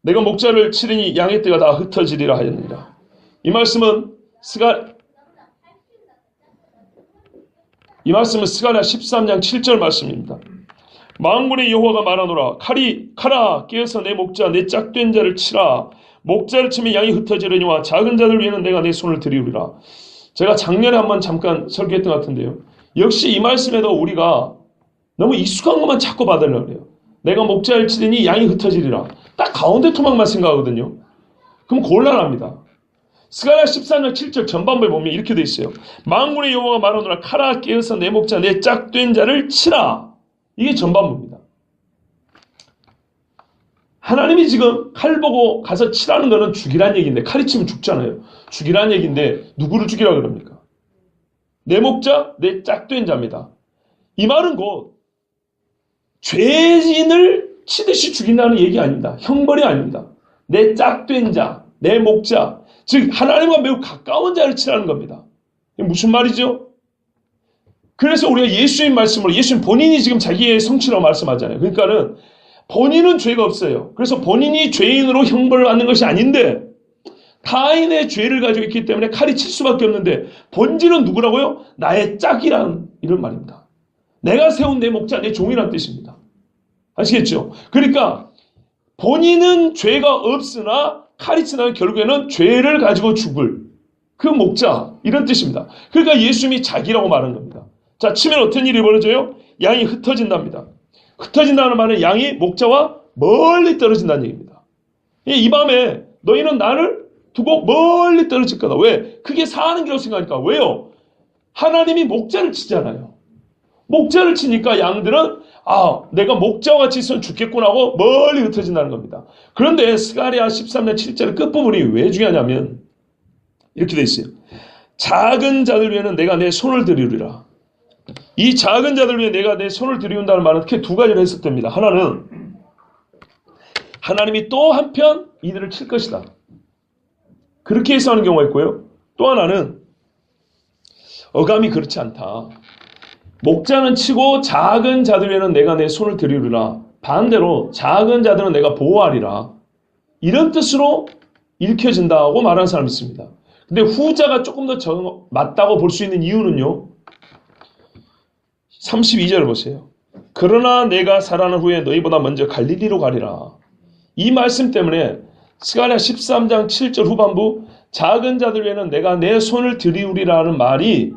내가 목자를 치르니 양의 떼가 다 흩어지리라 하였느니라. 이 말씀은 스가랴 13장 7절 말씀입니다. 만군의 여호와가 말하노라. 칼아 깨어서 내 목자 내 짝된 자를 치라. 목자를 치면 양이 흩어지려니와 작은 자들 위에는 내가 내 손을 들이우리라. 제가 작년에 한번 잠깐 설교했던 것 같은데요. 역시 이 말씀에도 우리가 너무 익숙한 것만 자꾸 받으려고 해요. 내가 목자를 치더니 양이 흩어지리라. 딱 가운데 토막만 생각하거든요. 그럼 곤란합니다. 스가랴 13장 7절 전반부에 보면 이렇게 돼 있어요. 만군의 여호와가 말하노라. 칼아 깨어서 내 목자 내 짝된 자를 치라. 이게 전반부입니다. 하나님이 지금 칼 보고 가서 치라는 거는 죽이란 얘기인데 칼이 치면 죽잖아요. 죽이란 얘기인데 누구를 죽이라 그럽니까? 내 목자 내 짝된 자입니다. 이 말은 곧 죄인을 치듯이 죽인다는 얘기 아닙니다. 형벌이 아닙니다. 내 짝된 자, 내 목자, 즉 하나님과 매우 가까운 자를 치라는 겁니다. 이게 무슨 말이죠? 그래서 우리가 예수님 말씀으로 예수님 본인이 지금 자기의 성취라고 말씀하잖아요. 그러니까는 본인은 죄가 없어요. 그래서 본인이 죄인으로 형벌을 받는 것이 아닌데 타인의 죄를 가지고 있기 때문에 칼이 칠 수밖에 없는데 본질은 누구라고요? 나의 짝이란 이런 말입니다. 내가 세운 내 목자, 내 종이란 뜻입니다. 아시겠죠? 그러니까 본인은 죄가 없으나 칼이 치면 결국에는 죄를 가지고 죽을 그 목자 이런 뜻입니다. 그러니까 예수님이 자기라고 말한 겁니다. 자, 치면 어떤 일이 벌어져요? 양이 흩어진답니다. 흩어진다는 말은 양이 목자와 멀리 떨어진다는 얘기입니다. 이 밤에 너희는 나를 두고 멀리 떨어질 거다. 왜? 그게 사는 길이라고 생각하니까. 왜요? 하나님이 목자를 치잖아요. 목자를 치니까 양들은 내가 목자와 같이 있으면 죽겠구나 하고 멀리 흩어진다는 겁니다. 그런데 스가랴 13장 7절 끝부분이 왜 중요하냐면 이렇게 돼 있어요. 작은 자들 위에는 내가 내 손을 들이우리라. 이 작은 자들 위해 내가 내 손을 들이운다는 말은 크게 두 가지를 했었답니다. 하나는 하나님이 또 한편 이들을 칠 것이다. 그렇게 해석하는 경우가 있고요. 또 하나는 어감이 그렇지 않다. 목자는 치고 작은 자들 위에는 내가 내 손을 들이우리라. 반대로 작은 자들은 내가 보호하리라. 이런 뜻으로 읽혀진다고 말하는 사람이 있습니다. 근데 후자가 조금 더 맞다고 볼 수 있는 이유는요. 32절을 보세요. 그러나 내가 살아난 후에 너희보다 먼저 갈릴리로 가리라. 이 말씀 때문에 스가랴 13장 7절 후반부 작은 자들 위에는 내가 내 손을 들이우리라는 말이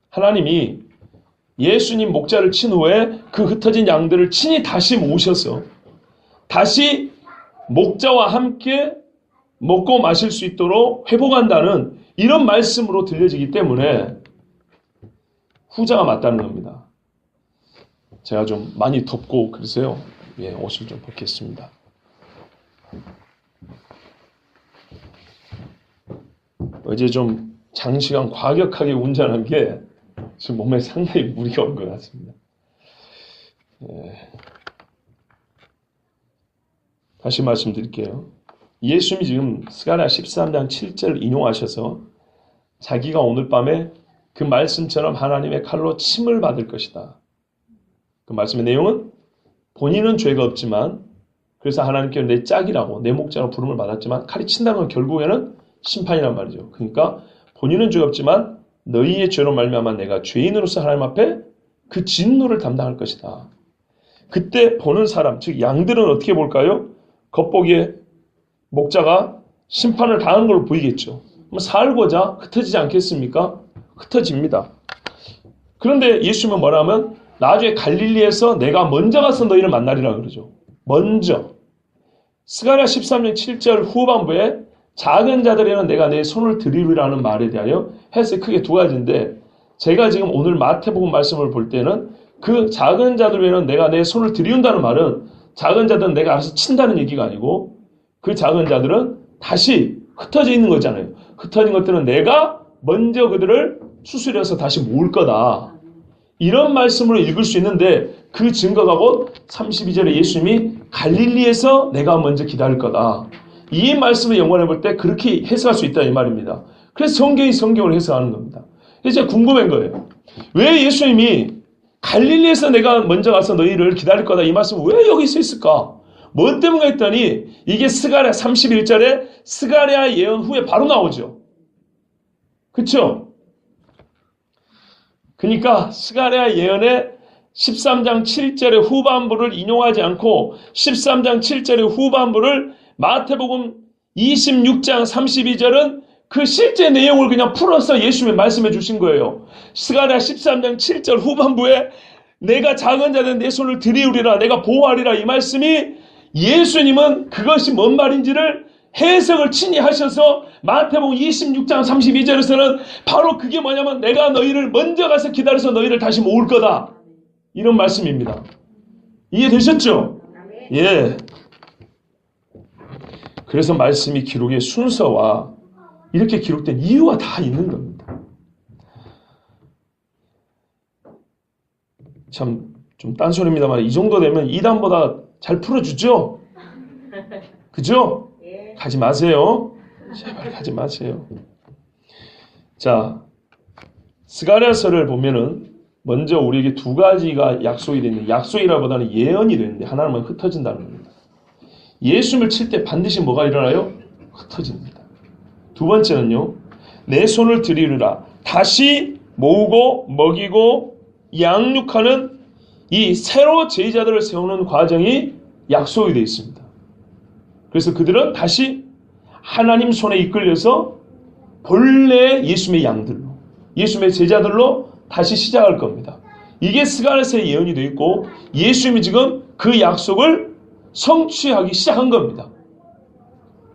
하나님이 예수님 목자를 친 후에 그 흩어진 양들을 친히 다시 모으셔서 다시 목자와 함께 먹고 마실 수 있도록 회복한다는 이런 말씀으로 들려지기 때문에 후자가 맞다는 겁니다. 제가 좀 많이 덥고 그래서요. 옷을 좀 벗겠습니다. 어제 좀 장시간 과격하게 운전한 게 지금 몸에 상당히 무리가 온 것 같습니다. 다시 말씀드릴게요. 예수님이 지금 스가랴 13장 7절 인용하셔서 자기가 오늘 밤에 그 말씀처럼 하나님의 칼로 침을 받을 것이다. 그 말씀의 내용은 본인은 죄가 없지만 그래서 하나님께 내 짝이라고 내 목자로 부름을 받았지만 칼이 친다는 건 결국에는 심판이란 말이죠. 그러니까 본인은 죄가 없지만 너희의 죄로 말미암아 내가 죄인으로서 하나님 앞에 그 진노를 담당할 것이다. 그때 보는 사람, 즉 양들은 어떻게 볼까요? 겉보기에 목자가 심판을 당한 걸로 보이겠죠. 살고자 흩어지지 않겠습니까? 흩어집니다. 그런데 예수님은 뭐라면 나중에 갈릴리에서 내가 먼저 가서 너희를 만나리라 그러죠. 먼저. 스가랴 13장 7절 후반부에 작은 자들에는 내가 내 손을 들이우리라는 말에 대하여 해석이 크게 두 가지인데 제가 지금 오늘 마태복음 말씀을 볼 때는 그 작은 자들에는 내가 내 손을 들이운다는 말은 작은 자들은 내가 알아서 친다는 얘기가 아니고 그 작은 자들은 다시 흩어져 있는 거잖아요. 흩어진 것들은 내가 먼저 그들을 추스려서 다시 모을 거다. 이런 말씀으로 읽을 수 있는데 그 증거가 곧 32절에 예수님이 갈릴리에서 내가 먼저 기다릴 거다. 이 말씀을 연관해 볼 때 그렇게 해석할 수 있다 이 말입니다. 그래서 성경이 성경을 해석하는 겁니다. 이제 궁금한 거예요. 왜 예수님이 갈릴리에서 내가 먼저 가서 너희를 기다릴 거다 이 말씀 왜 여기 있을까? 뭐 때문에 했더니 이게 스가랴 31절에 스가랴 예언 후에 바로 나오죠. 그렇죠? 그러니까 스가랴 예언의 13장 7절의 후반부를 인용하지 않고 13장 7절의 후반부를 마태복음 26장 32절은 그 실제 내용을 그냥 풀어서 예수님이 말씀해 주신 거예요. 스가랴 13장 7절 후반부에 내가 작은 자는 내 손을 들이우리라 내가 보호하리라 이 말씀이 예수님은 그것이 뭔 말인지를 해석을 친히 하셔서 마태복음 26장 32절에서는 바로 그게 뭐냐면 내가 너희를 먼저 가서 기다려서 너희를 다시 모을 거다. 이런 말씀입니다. 이해되셨죠? 예. 그래서 말씀이 기록의 순서와 이렇게 기록된 이유가 다 있는 겁니다. 참 좀 딴소리입니다만 이 정도 되면 이단보다 잘 풀어주죠? 그죠? 가지 마세요. 제발 가지 마세요. 자, 스가랴서를 보면은 먼저 우리에게 두 가지가 약속이 되어 있는데 약속이라보다는 예언이 되는데 하나는 흩어진다는 겁니다. 예수님을 칠 때 반드시 뭐가 일어나요? 흩어집니다. 두 번째는요. 내 손을 들이우리라. 다시 모으고 먹이고 양육하는 이 새로 제자들을 세우는 과정이 약속이 되어 있습니다. 그래서 그들은 다시 하나님 손에 이끌려서 본래 예수님의 양들로 예수님의 제자들로 다시 시작할 겁니다. 이게 스가랴서의 예언이 되어 있고 예수님이 지금 그 약속을 성취하기 시작한 겁니다.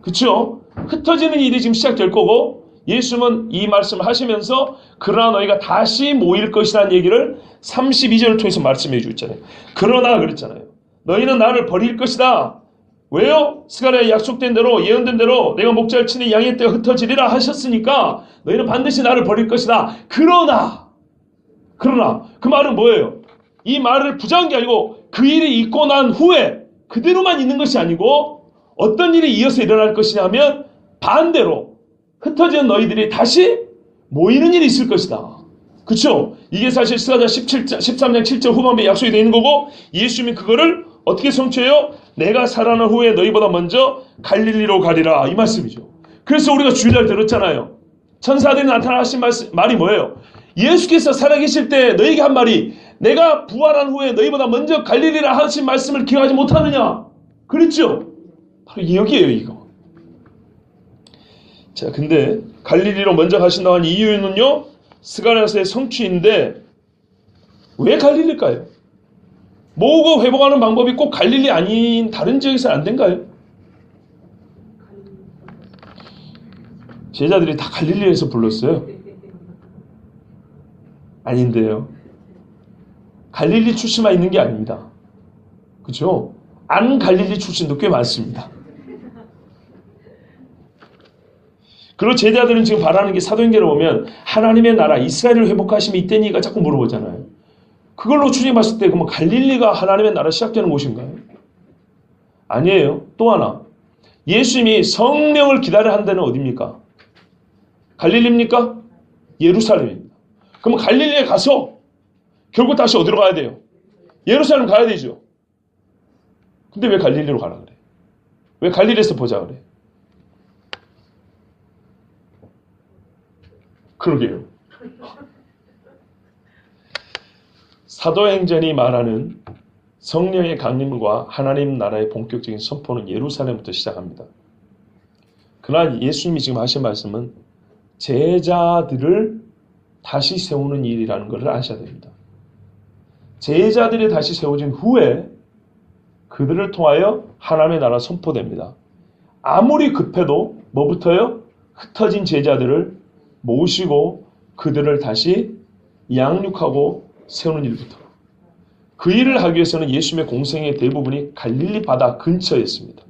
그렇죠? 흩어지는 일이 지금 시작될 거고 예수님은 이 말씀을 하시면서 그러나 너희가 다시 모일 것이라는 얘기를 32절을 통해서 말씀해 주고 있잖아요. 그러나 그랬잖아요. 너희는 나를 버릴 것이다. 왜요? 스가랴에 약속된 대로 예언된 대로 내가 목자를 치니 양의 떼가 흩어지리라 하셨으니까 너희는 반드시 나를 버릴 것이다. 그러나 그 말은 뭐예요? 이 말을 부정한 게 아니고 그 일이 있고 난 후에 그대로만 있는 것이 아니고 어떤 일이 이어서 일어날 것이냐면 반대로 흩어진 너희들이 다시 모이는 일이 있을 것이다. 그렇죠? 이게 사실 스가랴 13장 7절 후반부에 약속이 되어 있는 거고 예수님이 그거를 어떻게 성취해요? 내가 살아난 후에 너희보다 먼저 갈릴리로 가리라 이 말씀이죠. 그래서 우리가 주일날 들었잖아요. 천사들이 나타나신 말이 뭐예요? 예수께서 살아계실 때 너희에게 한 말이 내가 부활한 후에 너희보다 먼저 갈릴리라 하신 말씀을 기억하지 못하느냐? 그랬죠? 바로 여기에요 이거. 자, 근데 갈릴리로 먼저 가신다고 한 이유는요, 스가랴서의 성취인데 왜 갈릴리일까요? 모으고 회복하는 방법이 꼭 갈릴리 아닌 다른 지역에서는 안 된가요? 제자들이 다 갈릴리에서 불렀어요. 아닌데요. 갈릴리 출신만 있는 게 아닙니다. 그렇죠? 안 갈릴리 출신도 꽤 많습니다. 그리고 제자들은 지금 바라는 게 사도행전을 보면 하나님의 나라 이스라엘을 회복하심이 이때니가 자꾸 물어보잖아요. 그걸로 추정해봤을 때 그러면 갈릴리가 하나님의 나라 시작되는 곳인가요? 아니에요. 또 하나, 예수님이 성령을 기다려 한 데는 어디입니까? 갈릴리입니까? 예루살렘입니다. 그럼 갈릴리에 가서 결국 다시 어디로 가야 돼요? 예루살렘 가야 되죠. 근데 왜 갈릴리로 가라 그래? 왜 갈릴리에서 보자 그래? 그러게요. 사도행전이 말하는 성령의 강림과 하나님 나라의 본격적인 선포는 예루살렘부터 시작합니다. 그러나 예수님이 지금 하신 말씀은 제자들을 다시 세우는 일이라는 것을 아셔야 됩니다. 제자들이 다시 세워진 후에 그들을 통하여 하나님의 나라 선포됩니다. 아무리 급해도 뭐부터요? 흩어진 제자들을 모시고 그들을 다시 양육하고 세우는 일부터. 그 일을 하기 위해서는 예수님의 공생의 대부분이 갈릴리 바다 근처였습니다.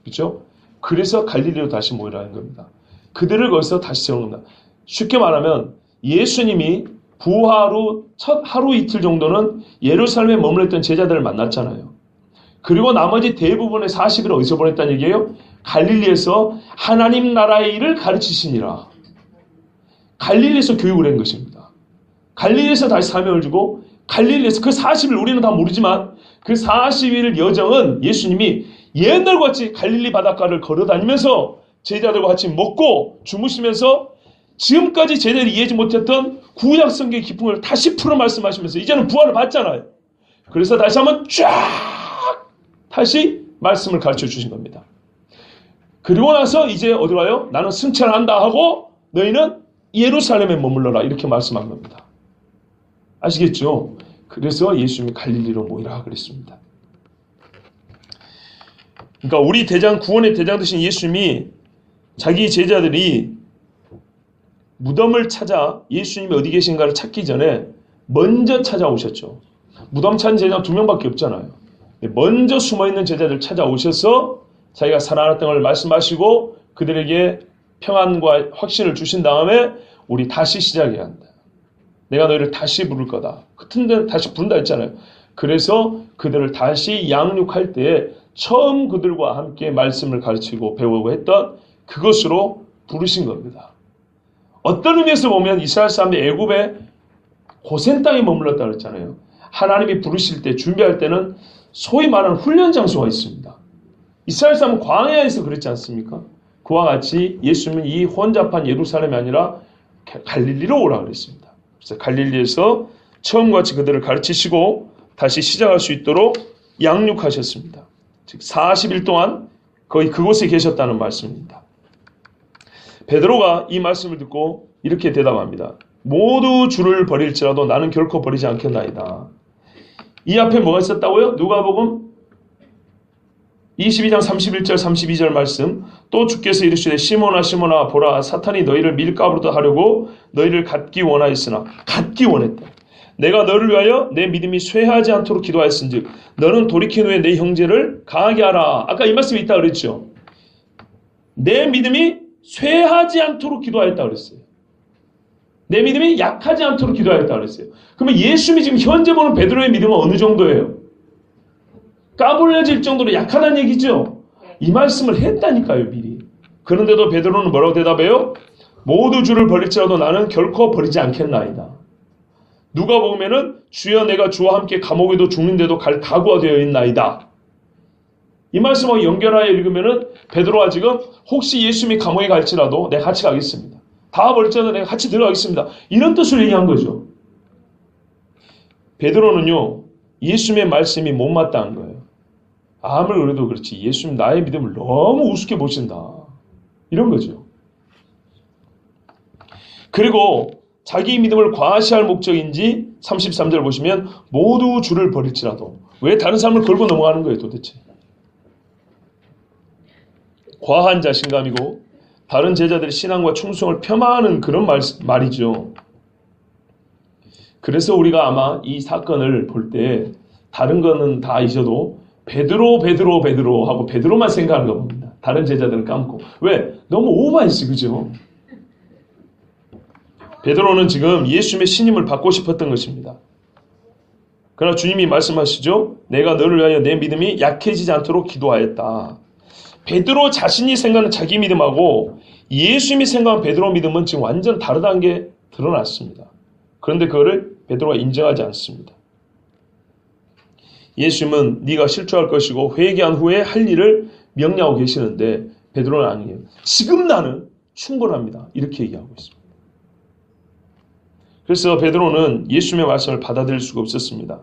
그렇죠? 그래서 갈릴리로 다시 모이라는 겁니다. 그들을 거기서 다시 세우는 겁니다. 쉽게 말하면 예수님이 부활 후 첫 하루 이틀 정도는 예루살렘에 머물렀던 제자들을 만났잖아요. 그리고 나머지 대부분의 40일을 어디서 보냈다는 얘기예요? 갈릴리에서 하나님 나라의 일을 가르치시니라. 갈릴리에서 교육을 한 것입니다. 갈릴리에서 다시 사명을 주고 갈릴리에서 그 40일 우리는 다 모르지만 그 40일 여정은 예수님이 옛날과 같이 갈릴리 바닷가를 걸어다니면서 제자들과 같이 먹고 주무시면서 지금까지 제자들이 이해하지 못했던 구약 성경의 기쁨을 다시 풀어 말씀하시면서 이제는 부활을 받잖아요. 그래서 다시 한번 쫙 다시 말씀을 가르쳐 주신 겁니다. 그리고 나서 이제 어디 가요? 나는 승천한다 하고 너희는 예루살렘에 머물러라 이렇게 말씀한 겁니다. 아시겠죠? 그래서 예수님이 갈릴리로 모이라 그랬습니다. 그러니까 우리 대장 구원의 대장 되신 예수님이 자기 제자들이 무덤을 찾아 예수님이 어디 계신가를 찾기 전에 먼저 찾아오셨죠. 무덤 찾은 제자 2명밖에 없잖아요. 먼저 숨어있는 제자들 찾아오셔서 자기가 살아났던 걸 말씀하시고 그들에게 평안과 확신을 주신 다음에 우리 다시 시작해야 한다. 내가 너희를 다시 부를 거다. 같은 데는 다시 부른다 했잖아요. 그래서 그들을 다시 양육할 때에 처음 그들과 함께 말씀을 가르치고 배우고 했던 그것으로 부르신 겁니다. 어떤 의미에서 보면 이스라엘 사람들이 애굽의 고센 땅에 머물렀다고 했잖아요. 하나님이 부르실 때 준비할 때는 소위 말하는 훈련 장소가 있습니다. 이스라엘 사람은 광야에서 그랬지 않습니까? 그와 같이 예수님은 이 혼잡한 예루살렘이 아니라 갈릴리로 오라 그랬습니다. 그래서 갈릴리에서 처음과 같이 그들을 가르치시고 다시 시작할 수 있도록 양육하셨습니다. 즉 40일 동안 거의 그곳에 계셨다는 말씀입니다. 베드로가 이 말씀을 듣고 이렇게 대답합니다. 모두 주를 버릴지라도 나는 결코 버리지 않겠나이다. 이 앞에 뭐가 있었다고요? 누가복음 22장 31절 32절 말씀. 또 주께서 이르시되 시몬아 시몬아 보라 사탄이 너희를 밀가루로 하려고 너희를 갖기 원하였으나 갖기 원했다. 내가 너를 위하여 내 믿음이 쇠하지 않도록 기도하였은즉 너는 돌이킨 후에 내 형제를 강하게 하라. 아까 이 말씀이 있다 그랬죠. 내 믿음이 쇠하지 않도록 기도하였다 그랬어요. 내 믿음이 약하지 않도록 기도하였다 그랬어요. 그러면 예수님이 지금 현재 보는 베드로의 믿음은 어느 정도예요? 까불려질 정도로 약하다는 얘기죠. 이 말씀을 했다니까요, 미리. 그런데도 베드로는 뭐라고 대답해요? 모두 주를 버릴지라도 나는 결코 버리지 않겠나이다. 누가 보면은 주여 내가 주와 함께 감옥에도 죽는데도 갈 각오가 되어 있나이다. 이 말씀하고 연결하여 읽으면은 베드로가 지금 혹시 예수님이 감옥에 갈지라도 내가 같이 가겠습니다. 다 버릴지라도 내가 같이 들어가겠습니다. 이런 뜻을 얘기한 거죠. 베드로는요, 예수님의 말씀이 못마땅한 거예요. 아무리 그래도 그렇지 예수님 나의 믿음을 너무 우습게 보신다. 이런 거죠. 그리고 자기 믿음을 과시할 목적인지 33절 보시면 모두 주를 버릴지라도 왜 다른 사람을 걸고 넘어가는 거예요 도대체. 과한 자신감이고 다른 제자들의 신앙과 충성을 폄하하는 그런 말이죠. 그래서 우리가 아마 이 사건을 볼 때 다른 거는 다 잊어도 베드로 하고 베드로만 생각하는 거 봅니다. 다른 제자들은 까먹고. 왜? 너무 오버했어. 그죠? 베드로는 지금 예수님의 신임을 받고 싶었던 것입니다. 그러나 주님이 말씀하시죠. 내가 너를 위하여 내 믿음이 약해지지 않도록 기도하였다. 베드로 자신이 생각하는 자기 믿음하고 예수님이 생각하는 베드로 믿음은 지금 완전 다르다는 게 드러났습니다. 그런데 그거를 베드로가 인정하지 않습니다. 예수님은 네가 실족할 것이고 회개한 후에 할 일을 명령하고 계시는데 베드로는 아니에요. 지금 나는 충분합니다. 이렇게 얘기하고 있습니다. 그래서 베드로는 예수님의 말씀을 받아들일 수가 없었습니다.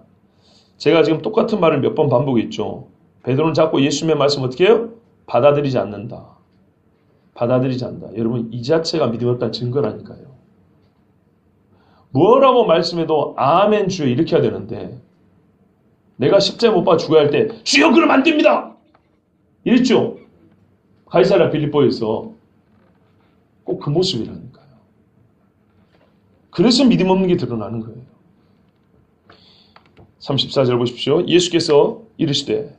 제가 지금 똑같은 말을 몇 번 반복했죠. 베드로는 자꾸 예수님의 말씀 어떻게 해요? 받아들이지 않는다. 받아들이지 않는다. 여러분 이 자체가 믿음 없다는 증거라니까요. 뭐라고 말씀해도 아멘 주여 이렇게 해야 되는데 내가 십자가에 못 박아 죽어야 할 때 주여 그러면 안 됩니다. 이랬죠. 가이사랴 빌립보에서 꼭 그 모습이라니까요. 그래서 믿음 없는 게 드러나는 거예요. 34절 보십시오. 예수께서 이르시되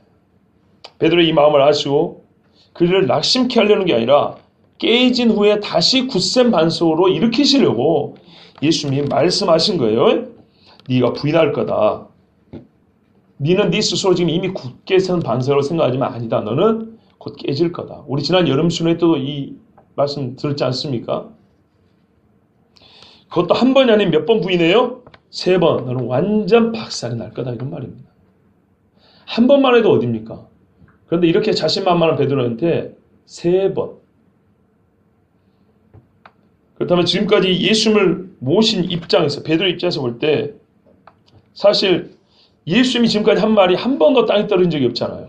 베드로의 이 마음을 아시고 그를 낙심케 하려는 게 아니라 깨진 후에 다시 굳센 반석으로 일으키시려고 예수님이 말씀하신 거예요. 네가 부인할 거다. 너는 네 스스로 지금 이미 굳게 선 반석으로 생각하지만 아니다. 너는 곧 깨질 거다. 우리 지난 여름 순회 때도 이 말씀 들었지 않습니까? 그것도 한 번이 아닌 몇 번 부인해요? 3번. 너는 완전 박살이 날 거다. 이런 말입니다. 한 번만 해도 어딥니까? 그런데 이렇게 자신만만한 베드로한테 3번. 그렇다면 지금까지 예수님을 모신 입장에서 베드로 입장에서 볼 때 사실 예수님이 지금까지 한 말이 한 번도 땅에 떨어진 적이 없잖아요.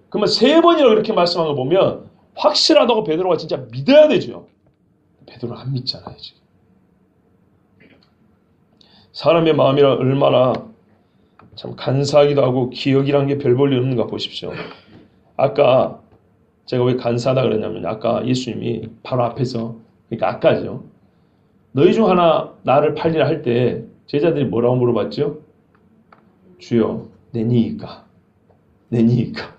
그러면 3번이라고 이렇게 말씀한 거 보면 확실하다고 베드로가 진짜 믿어야 되죠. 베드로는 안 믿잖아요. 지금. 사람의 마음이 얼마나 참 간사하기도 하고 기억이란 게 별 볼 일 없는가 보십시오. 아까 제가 왜 간사하다 그랬냐면 아까 예수님이 바로 앞에서 그러니까 아까죠. 너희 중 하나 나를 팔리라 할 때 제자들이 뭐라고 물어봤죠? 주여 내니이까 내니이까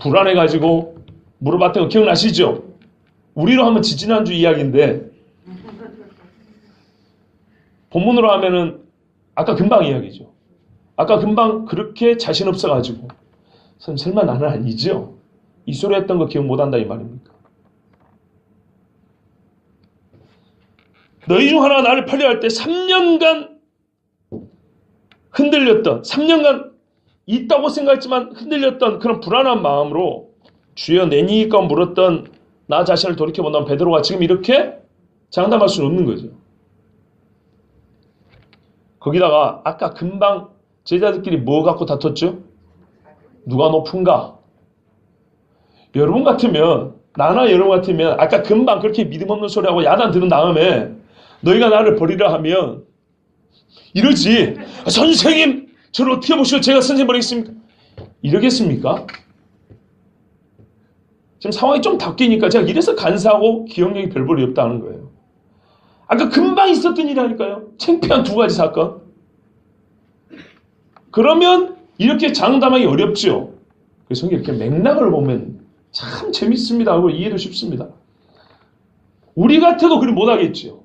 불안해가지고 물어봤던 거 기억나시죠? 우리로 하면 지지난주 이야기인데 본문으로 하면은 아까 금방 이야기죠. 아까 금방 그렇게 자신 없어가지고 선생님 설마 나는 아니죠? 이 소리 했던 거 기억 못한다 이 말입니까? 너희 중 하나가 나를 팔려 할 때 3년간 흔들렸던 3년간 있다고 생각했지만 흔들렸던 그런 불안한 마음으로 주여 내니까 물었던 나 자신을 돌이켜본다면 베드로가 지금 이렇게 장담할 수는 없는 거죠. 거기다가 아까 금방 제자들끼리 뭐 갖고 다퉜죠? 누가 높은가? 여러분 같으면 나나 여러분 같으면 아까 금방 그렇게 믿음 없는 소리하고 야단 들은 다음에 너희가 나를 버리라 하면 이러지. 선생님 저를 어떻게 보시오? 제가 선생님 버리겠습니까? 이러겠습니까? 지금 상황이 좀 바뀌니까 제가 이래서 간사하고 기억력이 별 볼이 없다는 거예요. 아까 금방 있었던 일이라니까요. 창피한 2가지 사건. 그러면 이렇게 장담하기 어렵죠. 그래서 이렇게 맥락을 보면 참 재밌습니다 하고 이해도 쉽습니다. 우리 같아도 그리 못하겠죠.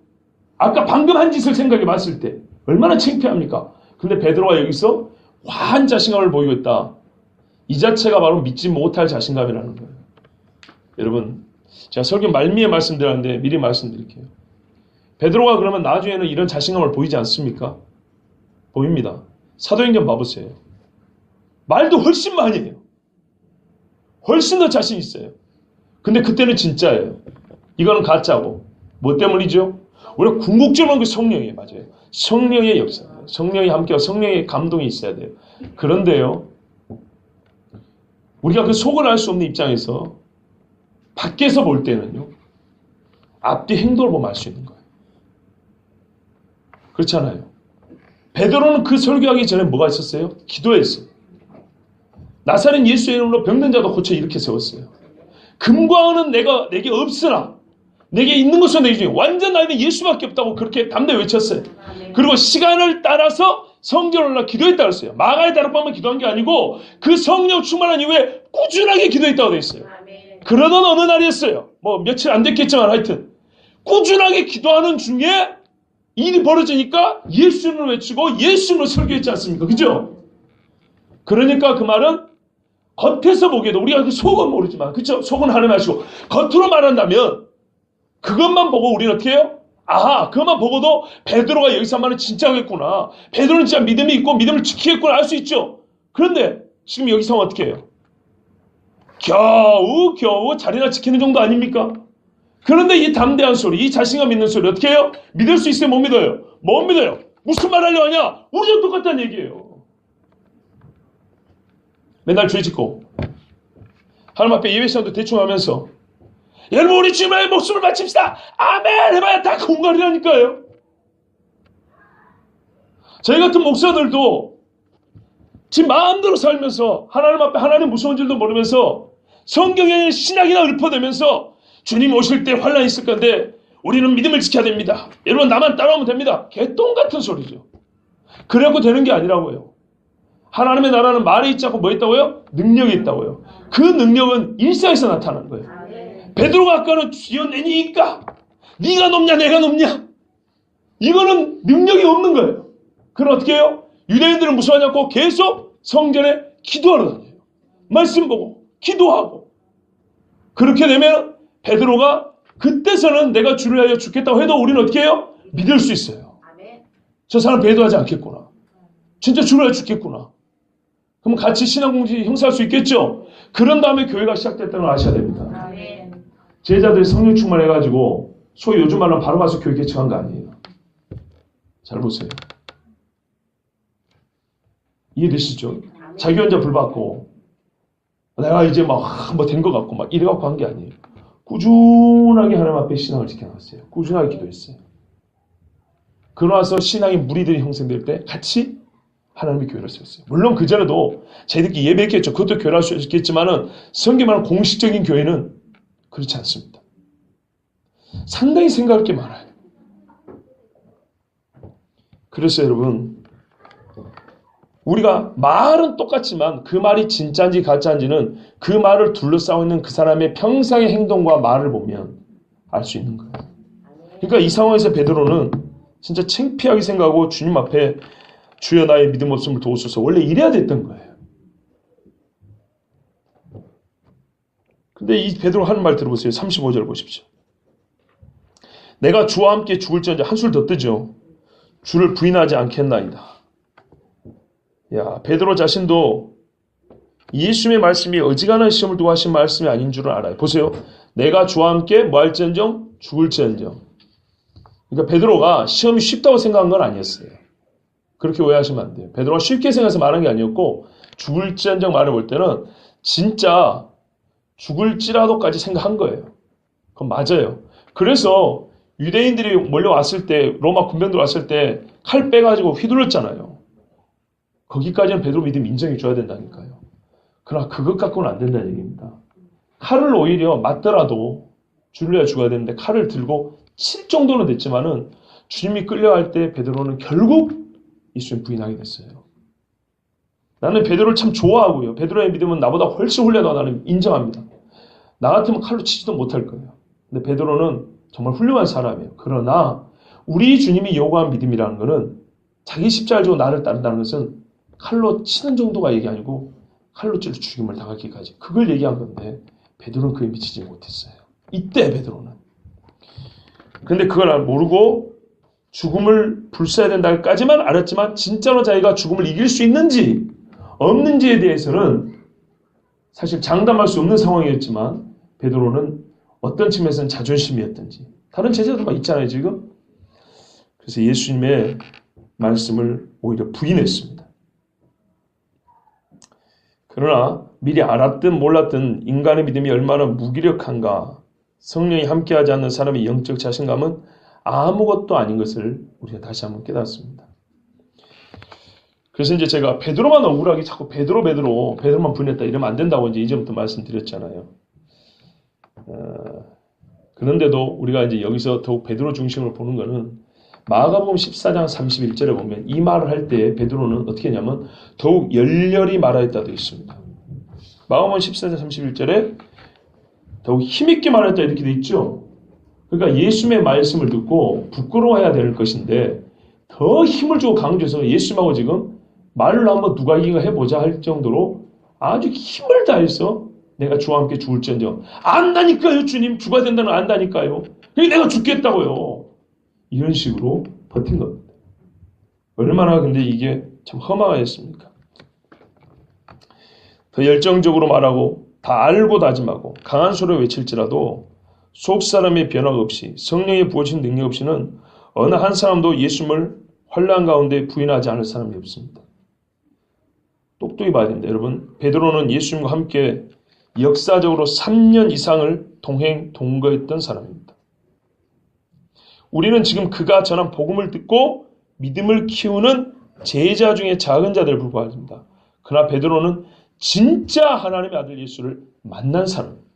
아까 방금 한 짓을 생각해 봤을 때 얼마나 창피합니까? 근데 베드로가 여기서 과한 자신감을 보이고 있다. 이 자체가 바로 믿지 못할 자신감이라는 거예요. 여러분, 제가 설교 말미에 말씀드렸는데 미리 말씀드릴게요. 베드로가 그러면 나중에는 이런 자신감을 보이지 않습니까? 보입니다. 사도행전 봐보세요. 말도 훨씬 많이 해요. 훨씬 더 자신 있어요. 근데 그때는 진짜예요. 이거는 가짜고. 뭐 때문이죠? 우리가 궁극적으로 그 성령이에요. 맞아요. 성령의 역사. 성령이 함께하고 성령의 감동이 있어야 돼요. 그런데요. 우리가 그 속을 알 수 없는 입장에서 밖에서 볼 때는요. 앞뒤 행동을 보면 알 수 있는 거예요. 그렇잖아요. 베드로는 그 설교하기 전에 뭐가 있었어요? 기도했어요. 나사렛 예수의 이름으로 병든 자도 고쳐 일으켜 세웠어요. 금과 은은 내게 없으나 내게 있는 것은 내게 중에 완전 나에는 예수밖에 없다고 그렇게 담대히 외쳤어요. 그리고 시간을 따라서 성전을 올라 기도했다고 했어요. 마가의 다락방만 기도한 게 아니고 그 성령 충만한 이후에 꾸준하게 기도했다고 되어 있어요. 그러던 어느 날이었어요. 뭐 며칠 안 됐겠지만 하여튼 꾸준하게 기도하는 중에 일이 벌어지니까 예수님을 외치고 예수님을 설교했지 않습니까? 그죠? 그러니까 그 말은 겉에서 보기에도 우리가 그 속은 모르지만 그죠? 속은 하나님 아시고 겉으로 말한다면 그것만 보고 우리는 어떻게 해요? 아하, 그것만 보고도 베드로가 여기서 한 말은 진짜겠구나. 베드로는 진짜 믿음이 있고 믿음을 지키겠구나 알 수 있죠. 그런데 지금 여기서 어떻게 해요? 겨우 자리나 지키는 정도 아닙니까? 그런데 이 담대한 소리, 이 자신감 있는 소리 어떻게 해요? 믿을 수 있어요? 못 믿어요? 못 믿어요. 무슨 말 하려고 하냐? 우리도 똑같다는 얘기예요. 맨날 죄 짓고 하나님 앞에 예배 시간도 대충 하면서 여러분 우리 주님의 목숨을 바칩시다. 아멘 해봐야 다 공갈이라니까요. 저희 같은 목사들도 지금 마음대로 살면서 하나님 앞에 하나님 무서운 줄도 모르면서 성경에 신학이나 읊어대면서 주님 오실 때 환란이 있을 건데 우리는 믿음을 지켜야 됩니다. 여러분 나만 따라오면 됩니다. 개똥 같은 소리죠. 그래갖고 되는 게 아니라고요. 하나님의 나라는 말에 있지 않고 뭐 있다고요? 능력이 있다고요. 그 능력은 일상에서 나타나는 거예요. 베드로가 아까는 주여 내니까 네가 높냐 내가 높냐 이거는 능력이 없는 거예요. 그럼 어떻게 해요? 유대인들은 무서워하지 않고 계속 성전에 기도하러 다녀요. 말씀 보고 기도하고 그렇게 되면 베드로가 그때서는 내가 주를 위하여 죽겠다고 해도 우리는 어떻게 해요? 믿을 수 있어요. 저 사람 배도하지 않겠구나. 진짜 주를 위하여 죽겠구나. 그럼 같이 신앙공지 형사할 수 있겠죠? 그런 다음에 교회가 시작됐다는 걸 아셔야 됩니다. 제자들이 성령 충만해가지고 소위 요즘 말로 바로 가서 교회 개척한 거 아니에요. 잘 보세요. 이해되시죠? 자기 혼자 불받고 내가 이제 막 뭐 된 것 같고 막 이래갖고 한 게 아니에요. 꾸준하게 하나님 앞에 신앙을 지켜놨어요. 꾸준하게 기도했어요. 그러나서 신앙의 무리들이 형성될 때 같이 하나님의 교회를 세웠어요. 물론 그전에도 저희들끼리 예배했겠죠. 그것도 교회를 할 수 있겠지만은 성경만한 공식적인 교회는 그렇지 않습니다. 상당히 생각할 게 많아요. 그래서 여러분 우리가 말은 똑같지만 그 말이 진짜인지 가짜인지는 그 말을 둘러싸고 있는 그 사람의 평상의 행동과 말을 보면 알 수 있는 거예요. 그러니까 이 상황에서 베드로는 진짜 창피하게 생각하고 주님 앞에 주여 나의 믿음 없음을 도우소서 원래 이래야 됐던 거예요. 근데 이 베드로 하는 말 들어보세요. 35절 보십시오. 내가 주와 함께 죽을지언정 한술 더 뜨죠. 주를 부인하지 않겠나이다. 야, 베드로 자신도 예수님의 말씀이 어지간한 시험을 두고 하신 말씀이 아닌 줄을 알아요. 보세요. 내가 주와 함께 뭐 할지언정 죽을지언정. 그러니까 베드로가 시험이 쉽다고 생각한 건 아니었어요. 그렇게 오해하시면 안 돼요. 베드로가 쉽게 생각해서 말한 게 아니었고 죽을지언정 말을 볼 때는 진짜 죽을지라도까지 생각한 거예요. 그건 맞아요. 그래서 유대인들이 몰려왔을 때 로마 군병들 왔을 때 칼 빼가지고 휘둘렀잖아요. 거기까지는 베드로 믿음 인정해 줘야 된다니까요. 그러나 그것 갖고는 안 된다는 얘기입니다. 칼을 오히려 맞더라도 주를 위하여 죽어야 되는데 칼을 들고 칠 정도는 됐지만은 주님이 끌려갈 때 베드로는 결국 예수님 부인하게 됐어요. 나는 베드로를 참 좋아하고요. 베드로의 믿음은 나보다 훨씬 훌륭하다고 나는 인정합니다. 나 같으면 칼로 치지도 못할 거예요. 근데 베드로는 정말 훌륭한 사람이에요. 그러나 우리 주님이 요구한 믿음이라는 것은 자기 십자가를 지고 나를 따른다는 것은 칼로 치는 정도가 얘기 아니고 칼로 찔러 죽임을 당하기까지 그걸 얘기한 건데 베드로는 그에 미치지 못했어요. 이때 베드로는. 그런데 그걸 모르고 죽음을 불사해야 된다까지만 알았지만 진짜로 자기가 죽음을 이길 수 있는지 없는지에 대해서는 사실 장담할 수 없는 상황이었지만 베드로는 어떤 측면에서는 자존심이었든지 다른 제자들만 있잖아요 지금. 그래서 예수님의 말씀을 오히려 부인했습니다. 그러나 미리 알았든 몰랐든 인간의 믿음이 얼마나 무기력한가, 성령이 함께하지 않는 사람의 영적 자신감은 아무것도 아닌 것을 우리가 다시 한번 깨닫습니다. 그래서 이제 제가 베드로만 억울하게 자꾸 베드로만 부인했다 이러면 안 된다고 이제 이전부터 말씀드렸잖아요. 그런데도 우리가 이제 여기서 더욱 베드로 중심으로 보는 것은 마가복음 14장 31절에 보면 이 말을 할 때 베드로는 어떻게 했냐면 더욱 열렬히 말하였다 되어 있습니다. 마가복음 14장 31절에 더욱 힘있게 말하였다 이렇게 되어 있죠. 그러니까 예수님의 말씀을 듣고 부끄러워해야 될 것인데 더 힘을 주고 강조해서 예수님하고 지금 말로 한번 누가 이긴가 해보자 할 정도로 아주 힘을 다해서 내가 주와 함께 죽을지언정 안다니까요 주님 죽어야 된다는 걸 안다니까요. 그러니까 내가 죽겠다고요. 이런 식으로 버틴 겁니다. 얼마나 근데 이게 참 허망하였습니까? 더 열정적으로 말하고 다 알고 다짐하고 강한 소리로 외칠지라도 속 사람의 변화가 없이 성령의 부어진 능력 없이는 어느 한 사람도 예수님을 환난 가운데 부인하지 않을 사람이 없습니다. 똑똑히 봐야 됩니다. 여러분 베드로는 예수님과 함께 역사적으로 3년 이상을 동거했던 사람입니다. 우리는 지금 그가 전한 복음을 듣고 믿음을 키우는 제자 중에 작은 자들에 불과합니다. 그러나 베드로는 진짜 하나님의 아들 예수를 만난 사람입니다.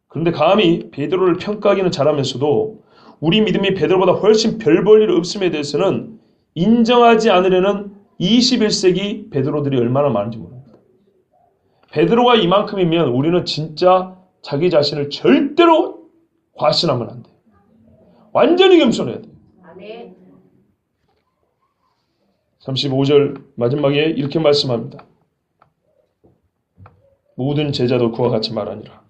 그런데 감히 베드로를 평가하기는 잘하면서도 우리 믿음이 베드로보다 훨씬 별 볼 일 없음에 대해서는 인정하지 않으려는 21세기 베드로들이 얼마나 많은지 모릅니다. 베드로가 이만큼이면 우리는 진짜 자기 자신을 절대로 과신하면 안 돼요. 완전히 겸손해야 돼요. 35절 마지막에 이렇게 말씀합니다. 모든 제자도 그와 같이 말하니라.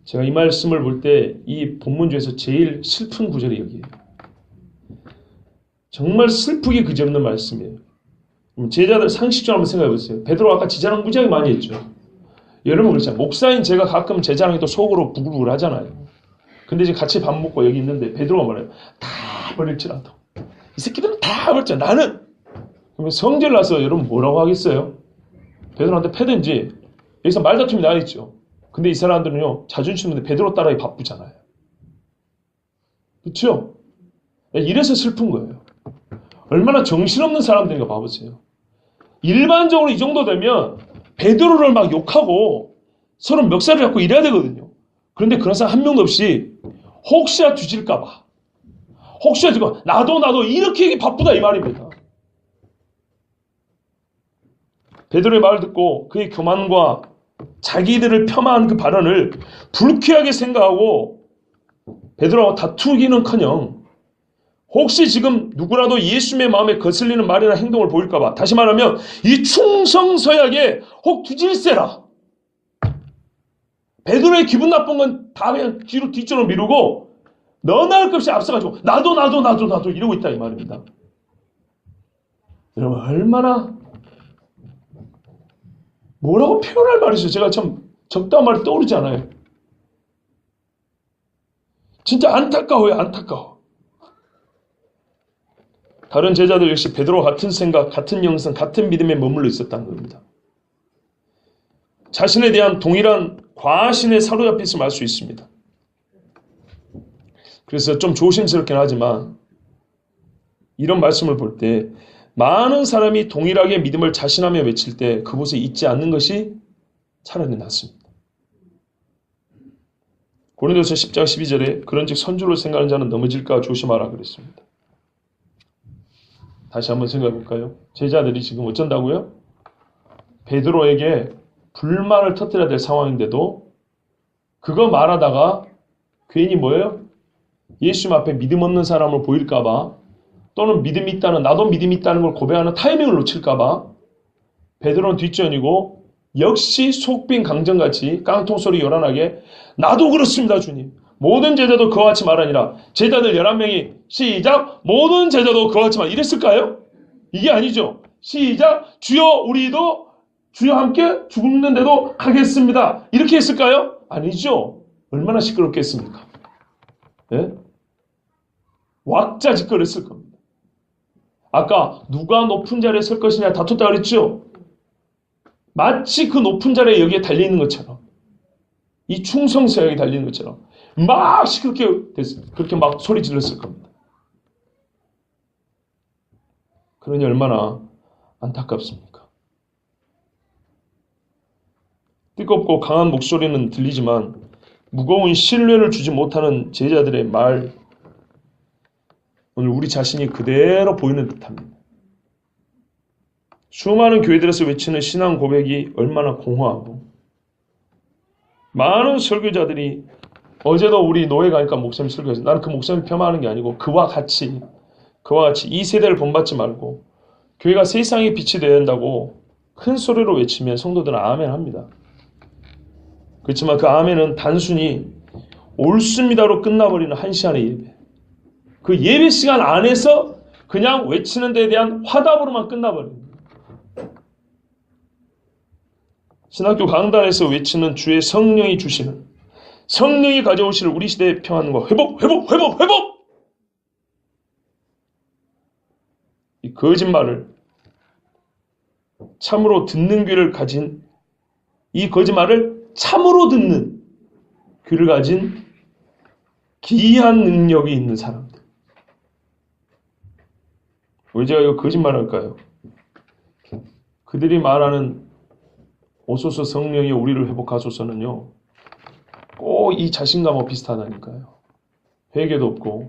제가 이 말씀을 볼 때 이 본문 중에서 제일 슬픈 구절이 여기에요. 정말 슬프게 그지없는 말씀이에요. 제자들 상식적으로 한번 생각해 보세요. 베드로 아까 제자랑 무지하게 많이 했죠. 여러분 그렇잖아요. 목사인 제가 가끔 제자랑도 속으로 부글부글 하잖아요. 근데 지금 같이 밥 먹고 여기 있는데 베드로가 말해요. 다 버릴지라도. 이 새끼들은 다 버렸잖아. 나는. 그러면 성질 나서 여러분 뭐라고 하겠어요? 베드로한테 패든지 여기서 말다툼이 나있죠. 근데 이 사람들은요. 자존심 때문에 베드로 따라하기 바쁘잖아요. 그렇죠? 이래서 슬픈 거예요. 얼마나 정신없는 사람들인가 봐보세요. 일반적으로 이 정도 되면 베드로를 막 욕하고 서로 멱살을 잡고 이래야 되거든요. 그런데 그런 사람 한 명도 없이 혹시나 뒤질까 봐. 혹시나 지금 나도 이렇게 얘기 바쁘다 이 말입니다. 베드로의 말을 듣고 그의 교만과 자기들을 폄하한 그 발언을 불쾌하게 생각하고 베드로와 다투기는커녕 혹시 지금 누구라도 예수님의 마음에 거슬리는 말이나 행동을 보일까 봐 다시 말하면 이 충성서약에 혹 뒤질세라. 베드로의 기분 나쁜 건 다 그냥 뒤쪽으로 미루고 너나 할 것 없이 앞서가지고 나도 이러고 있다 이 말입니다. 여러분 얼마나 뭐라고 표현할 말이죠. 제가 참 적당한 말이 떠오르지 않아요. 진짜 안타까워요. 안타까워. 다른 제자들 역시 베드로와 같은 생각, 같은 영성, 같은 믿음에 머물러 있었다는 겁니다. 자신에 대한 동일한 과신에 사로잡혀 있음을 알 수 있습니다. 그래서 좀 조심스럽긴 하지만 이런 말씀을 볼 때 많은 사람이 동일하게 믿음을 자신하며 외칠 때 그곳에 있지 않는 것이 차라리 낫습니다. 고린도서 10장 12절에 그런즉 선주를 생각하는 자는 넘어질까 조심하라 그랬습니다. 다시 한번 생각해 볼까요? 제자들이 지금 어쩐다고요? 베드로에게 불만을 터뜨려야 될 상황인데도 그거 말하다가 괜히 뭐예요? 예수님 앞에 믿음 없는 사람을 보일까봐 또는 믿음이 있다는 나도 믿음이 있다는 걸 고백하는 타이밍을 놓칠까봐 베드로는 뒷전이고 역시 속빈 강정같이 깡통소리 요란하게 나도 그렇습니다 주님. 모든 제자도 그와 같이 말하니라. 제자들 11명이 시작 모든 제자도 그와 같이 말 이랬을까요? 이게 아니죠. 시작 주여 우리도 주여 함께 죽는데도 가겠습니다. 이렇게 했을까요? 아니죠. 얼마나 시끄럽겠습니까? 예? 왁자지껄했을 겁니다. 아까 누가 높은 자리에 설 것이냐 다퉜다 그랬죠? 마치 그 높은 자리에 여기에 달려있는 것처럼 이 충성서약이 달리는 것처럼 막 시끄럽게 됐습니다. 그렇게 막 소리 질렀을 겁니다. 그러니 얼마나 안타깝습니까? 뜨겁고 강한 목소리는 들리지만 무거운 신뢰를 주지 못하는 제자들의 말 오늘 우리 자신이 그대로 보이는 듯합니다. 수많은 교회들에서 외치는 신앙 고백이 얼마나 공허하고 많은 설교자들이 어제도 우리 노예 가니까 목사님 설교했어요. 나는 그 목사님 폄하하는 게 아니고 그와 같이 이 세대를 본받지 말고 교회가 세상의 빛이 되어야 한다고 큰 소리로 외치면 성도들은 아멘 합니다. 그렇지만 그 아멘은 단순히 옳습니다로 끝나버리는 한 시간의 예배. 그 예배 시간 안에서 그냥 외치는 데에 대한 화답으로만 끝나버립니다. 신학교 강단에서 외치는 주의 성령이 주시는 성령이 가져오실 우리 시대의 평안과 회복! 이 거짓말을 참으로 듣는 귀를 가진 이 거짓말을 참으로 듣는 귀를 가진 기이한 능력이 있는 사람들. 왜 제가 이거 거짓말할까요? 그들이 말하는 오소서 성령이 우리를 회복하소서는요. 꼭 이 자신감과 비슷하다니까요. 회개도 없고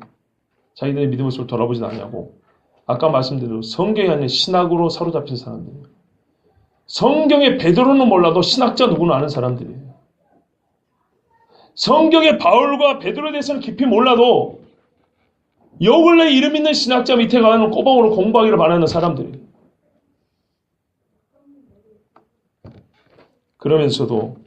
자기들의 믿음의 모습을 돌아보지도 않냐고. 아까 말씀드린 대로 성경이 아닌 신학으로 사로잡힌 사람들이에요. 성경의 베드로는 몰라도 신학자 누구는 아는 사람들이에요. 성경의 바울과 베드로에 대해서는 깊이 몰라도 요 근래 이름 있는 신학자 밑에 가는 꼬방으로 공부하기를 바라는 사람들이에요. 그러면서도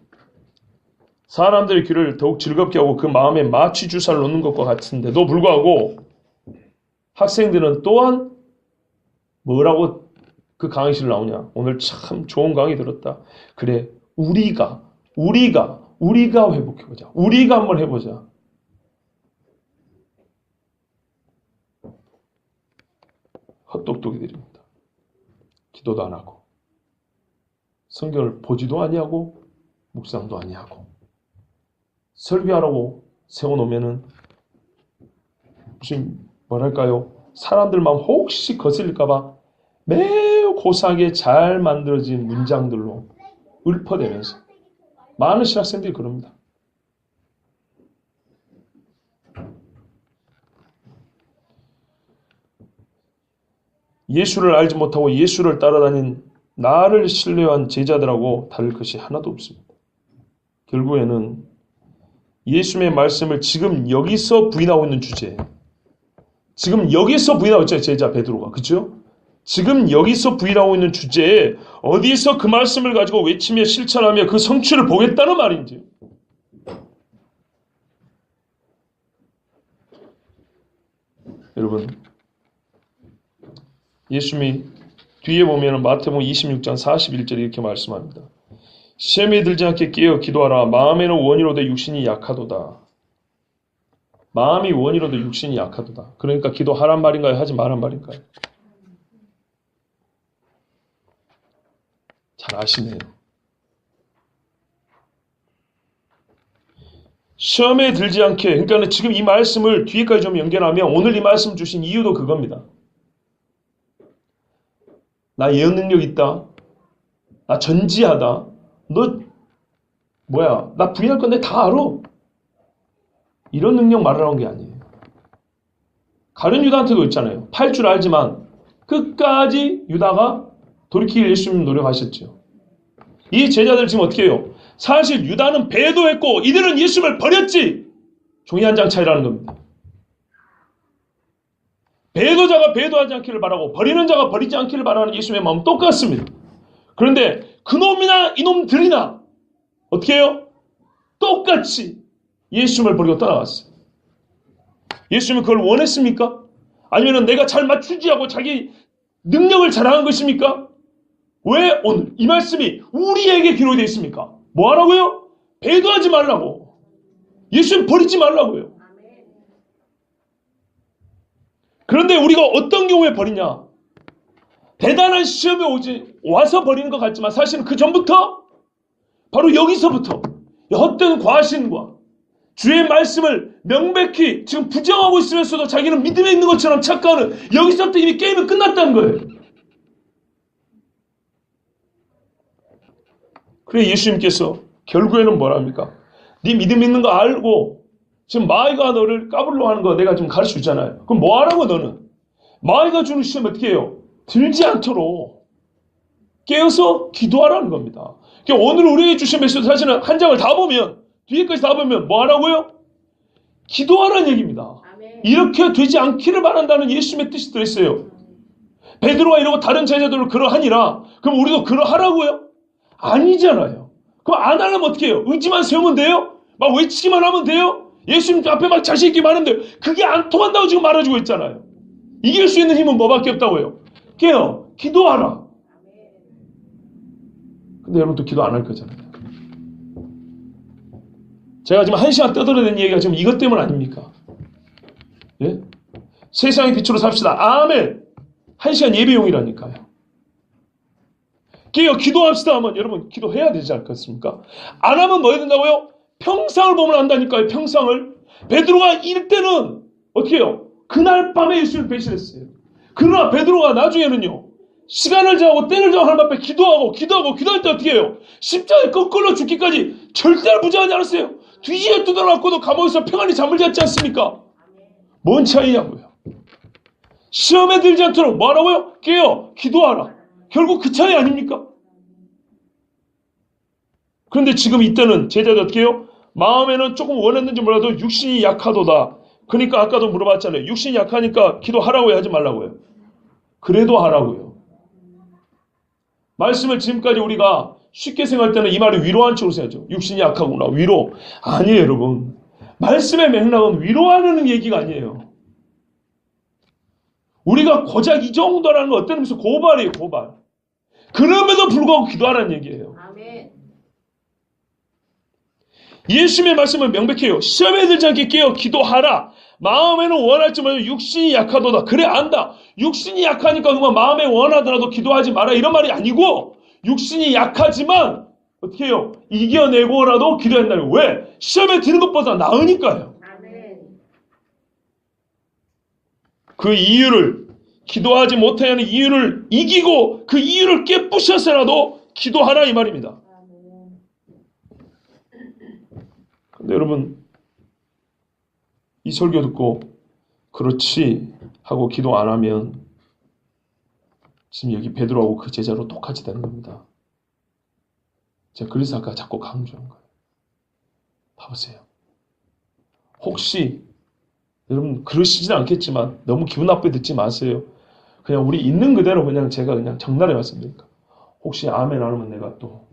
사람들의 귀를 더욱 즐겁게 하고 그 마음에 마취 주사를 놓는 것과 같은데도 불구하고 학생들은 또한 뭐라고 그 강의실 나오냐. 오늘 참 좋은 강의 들었다. 그래 우리가 회복해보자. 우리가 한번 해보자. 헛똑똑이들입니다. 기도도 안 하고 성경을 보지도 아니하고 묵상도 아니하고 설교하라고 세워놓으면은 무슨 뭐랄까요? 사람들 마음 혹시 거슬릴까봐 매우 고상하게 잘 만들어진 문장들로 읊어대면서 많은 신학생들이 그럽니다. 예수를 알지 못하고 예수를 따라다닌 나를 신뢰한 제자들하고 다를 것이 하나도 없습니다. 결국에는 예수님의 말씀을 지금 여기서 부인하고 있는 주제에 지금 여기서 부인하고 있잖아요. 제자 베드로가. 그렇죠? 지금 여기서 부인하고 있는 주제에 어디서 그 말씀을 가지고 외치며 실천하며 그 성취를 보겠다는 말인지. 여러분 예수님이 뒤에 보면 마태복음 26장 41절에 이렇게 말씀합니다. 시험에 들지 않게 깨어 기도하라. 마음에는 원이로되 육신이 약하도다. 마음이 원이로도 육신이 약하도다. 그러니까 기도하란 말인가요? 하지 말란 말인가요? 잘 아시네요. 시험에 들지 않게, 그러니까 지금 이 말씀을 뒤에까지 좀 연결하면 오늘 이 말씀 주신 이유도 그겁니다. 나 예언 능력 있다. 나 전지하다. 너 뭐야? 나 부인할 건데 다 알아. 이런 능력 말하라는 게 아니에요. 가룟 유다한테도 있잖아요. 팔 줄 알지만 끝까지 유다가 돌이킬 예수님 노력하셨죠. 이 제자들 지금 어떻게 해요? 사실 유다는 배도했고 이들은 예수님을 버렸지. 종이 한 장 차이라는 겁니다. 배도자가 배도하지 않기를 바라고 버리는 자가 버리지 않기를 바라는 예수님의 마음은 똑같습니다. 그런데 그놈이나 이놈들이나 어떻게 해요? 똑같이 예수님을 버리고 떠나갔어요. 예수님은 그걸 원했습니까? 아니면 내가 잘 맞추지 하고 자기 능력을 자랑한 것입니까? 왜 오늘 이 말씀이 우리에게 기록되어 있습니까? 뭐 하라고요? 배도하지 말라고. 예수님 버리지 말라고요. 그런데 우리가 어떤 경우에 버리냐? 대단한 시험에 와서 버리는 것 같지만 사실은 그 전부터 바로 여기서부터 헛된 과신과 주의 말씀을 명백히 지금 부정하고 있으면서도 자기는 믿음에 있는 것처럼 착각하는 여기서부터 이미 게임은 끝났다는 거예요. 그래 예수님께서 결국에는 뭐랍니까? 네 믿음 있는 거 알고 지금 마귀가 너를 까불러 하는 거 내가 지금 가르쳐 주잖아요. 그럼 뭐 하라고 너는? 마귀가 주는 시험 어떻게 해요? 들지 않도록 깨어서 기도하라는 겁니다. 그러니까 오늘 우리에게 주신 메시지 사실은 한 장을 다 보면 뒤에까지 다 보면 뭐 하라고요? 기도하라는 얘기입니다. 아멘. 이렇게 되지 않기를 바란다는 예수님의 뜻이 들어있어요. 베드로가 이러고 다른 제자들로 그러하니라. 그럼 우리도 그러하라고요? 아니잖아요. 그럼 안 하려면 어떻게 해요? 의지만 세우면 돼요? 막 외치기만 하면 돼요? 예수님 앞에 막 자신 있게 말하면 돼요. 그게 안 통한다고 지금 말해주고 있잖아요. 이길 수 있는 힘은 뭐밖에 없다고요? 깨어 기도하라. 근데 여러분도 기도 안 할 거잖아요. 제가 지금 1시간 떠들어댄 얘기가 지금 이것 때문 아닙니까? 예? 세상의 빛으로 삽시다. 아멘. 1시간 예배용이라니까요. 깨어 기도합시다 하면 여러분 기도해야 되지 않겠습니까? 안 하면 뭐 해야 된다고요? 평상을 보면 안다니까요. 평상을. 베드로가 이럴 때는 어떻게 해요? 그날 밤에 예수를 배신했어요. 그러나 베드로가 나중에는요. 시간을 정하고 때를 정하고 하나님 앞에 기도할 때 어떻게 해요? 십자가에 거꾸로 죽기까지 절대로 부정하지 않았어요. 뒤지에 뜯어놨고도 감옥에서 평안히 잠을 잤지 않습니까? 뭔 차이냐고요. 시험에 들지 않도록 뭐 하라고요? 깨어 기도하라. 결국 그 차이 아닙니까? 그런데 지금 이때는 제자들 어떻게 해요? 마음에는 조금 원했는지 몰라도 육신이 약하도다. 그러니까 아까도 물어봤잖아요. 육신이 약하니까 기도하라고 하지 말라고요. 그래도 하라고요. 말씀을 지금까지 우리가 쉽게 생각할 때는 이 말이 위로한 척으로 생각하죠. 육신이 약하구나. 위로. 아니에요, 여러분. 말씀의 맥락은 위로하는 얘기가 아니에요. 우리가 고작 이 정도라는 건 어떤 의미에서 고발이에요, 고발. 그럼에도 불구하고 기도하라는 얘기예요. 아멘. 예수님의 말씀은 명백해요. 시험에 들지 않게 깨어 기도하라. 마음에는 원할지 모르지만 육신이 약하도다. 그래 안다. 육신이 약하니까 그만 마음에 원하더라도 기도하지 마라. 이런 말이 아니고 육신이 약하지만 어떻게 해요? 이겨내고라도 기도한다는 거예요. 왜? 시험에 드는 것보다 나으니까요. 아멘. 그 이유를 기도하지 못하게 하는 이유를 이기고 그 이유를 깨부셔서라도 기도하라 이 말입니다. 근데 여러분 이 설교 듣고 그렇지 하고 기도 안 하면 지금 여기 베드로하고 그 제자로 똑같이 되는 겁니다. 제가 그래서 아까 자꾸 강조한 거예요. 봐보세요. 혹시 여러분 그러시진 않겠지만 너무 기분 나쁘게 듣지 마세요. 그냥 우리 있는 그대로 그냥 제가 그냥 적나라하게 말씀드릴까. 혹시 아멘 안 하면 내가 또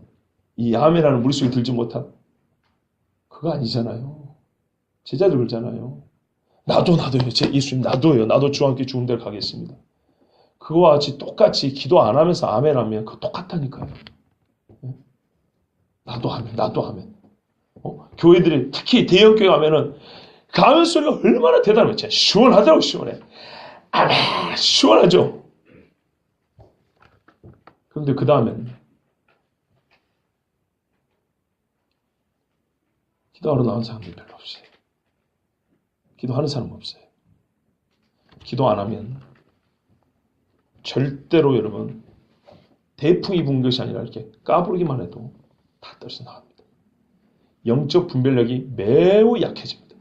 이 아멘하는 물속에 들지 못한 그거 아니잖아요. 제자들 그러잖아요. 나도요. 예수님 나도요. 나도 주와 함께 죽은 데를 가겠습니다. 그거와 같이 똑같이 기도 안 하면서 아멘 하면 그거 똑같다니까요. 나도 하면. 교회들이 특히 대형교회 가면은 그 아멘 소리가 얼마나 대단해요. 진짜 시원하더라고 시원해. 아멘 시원하죠. 그런데 그 다음에는 기도하러 나온 사람들이 별로 없어요. 기도하는 사람 없어요. 기도 안 하면 절대로 여러분 대풍이 분 것이 아니라 이렇게 까부르기만 해도 다 떨어져 나갑니다. 영적 분별력이 매우 약해집니다.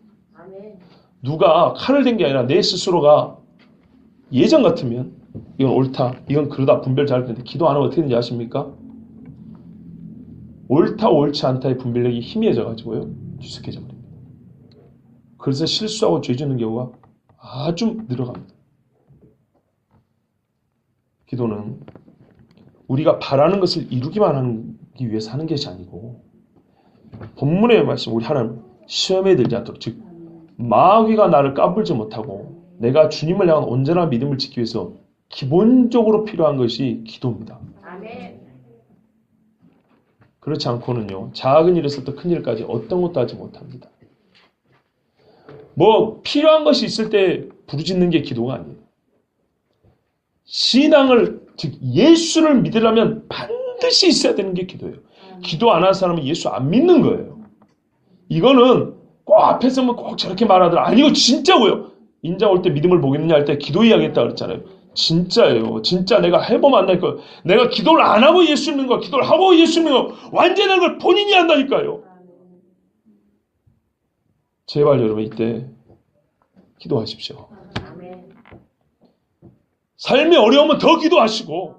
누가 칼을 댄 게 아니라 내 스스로가 예전 같으면 이건 옳다, 이건 그러다 분별 잘 되는데 기도 안 하면 어떻게 되는지 아십니까? 옳다 옳지 않다의 분별력이 희미해져 가지고요 뒤섞여져 버립니다. 그래서 실수하고 죄 짓는 경우가 아주 늘어갑니다. 기도는 우리가 바라는 것을 이루기만 하기 위해서 하는 것이 아니고 본문의 말씀 우리 하나님 시험에 들지 않도록, 즉 마귀가 나를 까불지 못하고 내가 주님을 향한 온전한 믿음을 지키기 위해서 기본적으로 필요한 것이 기도입니다. 아멘. 그렇지 않고는요 작은 일에서부터 큰 일까지 어떤 것도 하지 못합니다. 뭐 필요한 것이 있을 때 부르짖는 게 기도가 아니에요. 신앙을, 즉 예수를 믿으려면 반드시 있어야 되는 게 기도예요. 기도 안 하는 사람은 예수 안 믿는 거예요. 이거는 꼭 앞에서 꼭 저렇게 말하더라. 아니 이거 진짜고요. 인자 올 때 믿음을 보겠느냐 할 때 기도 이야기했다 그랬잖아요. 진짜예요. 진짜 내가 해보면 안 될 거예요. 내가 기도를 안 하고 예수 믿는 거, 기도를 하고 예수 믿는 거 완전한 걸 본인이 한다니까요. 제발 여러분 이때 기도하십시오. 아멘. 삶이 어려우면 더 기도하시고,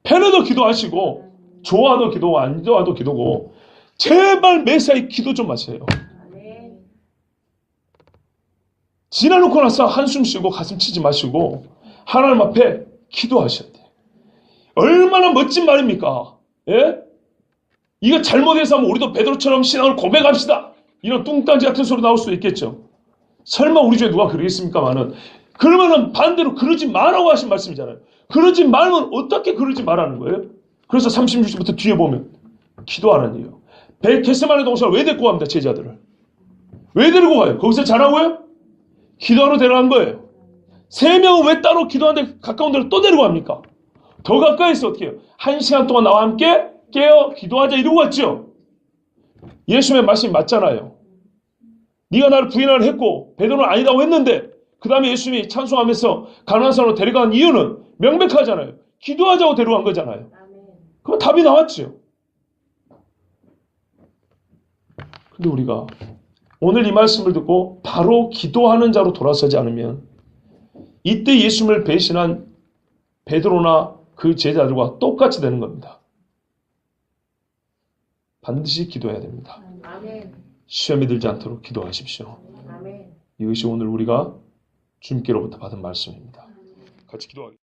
편해도 기도하시고, 좋아도 기도고 안 좋아도 기도고, 제발 매사에 기도 좀 하세요. 아멘. 지나놓고 나서 한숨 쉬고 가슴 치지 마시고 하나님 앞에 기도하셔야 돼요. 얼마나 멋진 말입니까? 예? 이거 잘못해서 하면 우리도 베드로처럼 신앙을 고백합시다. 이런 뚱딴지 같은 소리 나올 수도 있겠죠. 설마 우리 중에 누가 그러겠습니까마는, 그러면은 반대로 그러지 말라고 하신 말씀이잖아요. 그러지 말면 어떻게 그러지 말라는 거예요? 그래서 36절부터 뒤에 보면 기도하라는 얘기예요. 겟세마네 동산을 왜 데리고 갑니다, 제자들을? 왜 데리고 가요? 거기서 자라고요? 기도하러 데려간 거예요. 3명은 왜 따로 기도하는데 가까운 데로 또 데리고 갑니까? 더 가까이서 어떻게 해요? 1시간 동안 나와 함께 깨어 기도하자 이러고 갔죠. 예수님의 말씀이 맞잖아요. 네가 나를 부인을 했고 베드로는 아니다고 했는데 그 다음에 예수님이 찬송하면서 가나안 산으로 데려간 이유는 명백하잖아요. 기도하자고 데려간 거잖아요. 그럼 답이 나왔죠. 근데 우리가 오늘 이 말씀을 듣고 바로 기도하는 자로 돌아서지 않으면 이때 예수님을 배신한 베드로나 그 제자들과 똑같이 되는 겁니다. 반드시 기도해야 됩니다. 아멘. 시험에 들지 않도록 기도하십시오. 아멘. 이것이 오늘 우리가 주님께로부터 받은 말씀입니다. 같이 기도하겠습니다.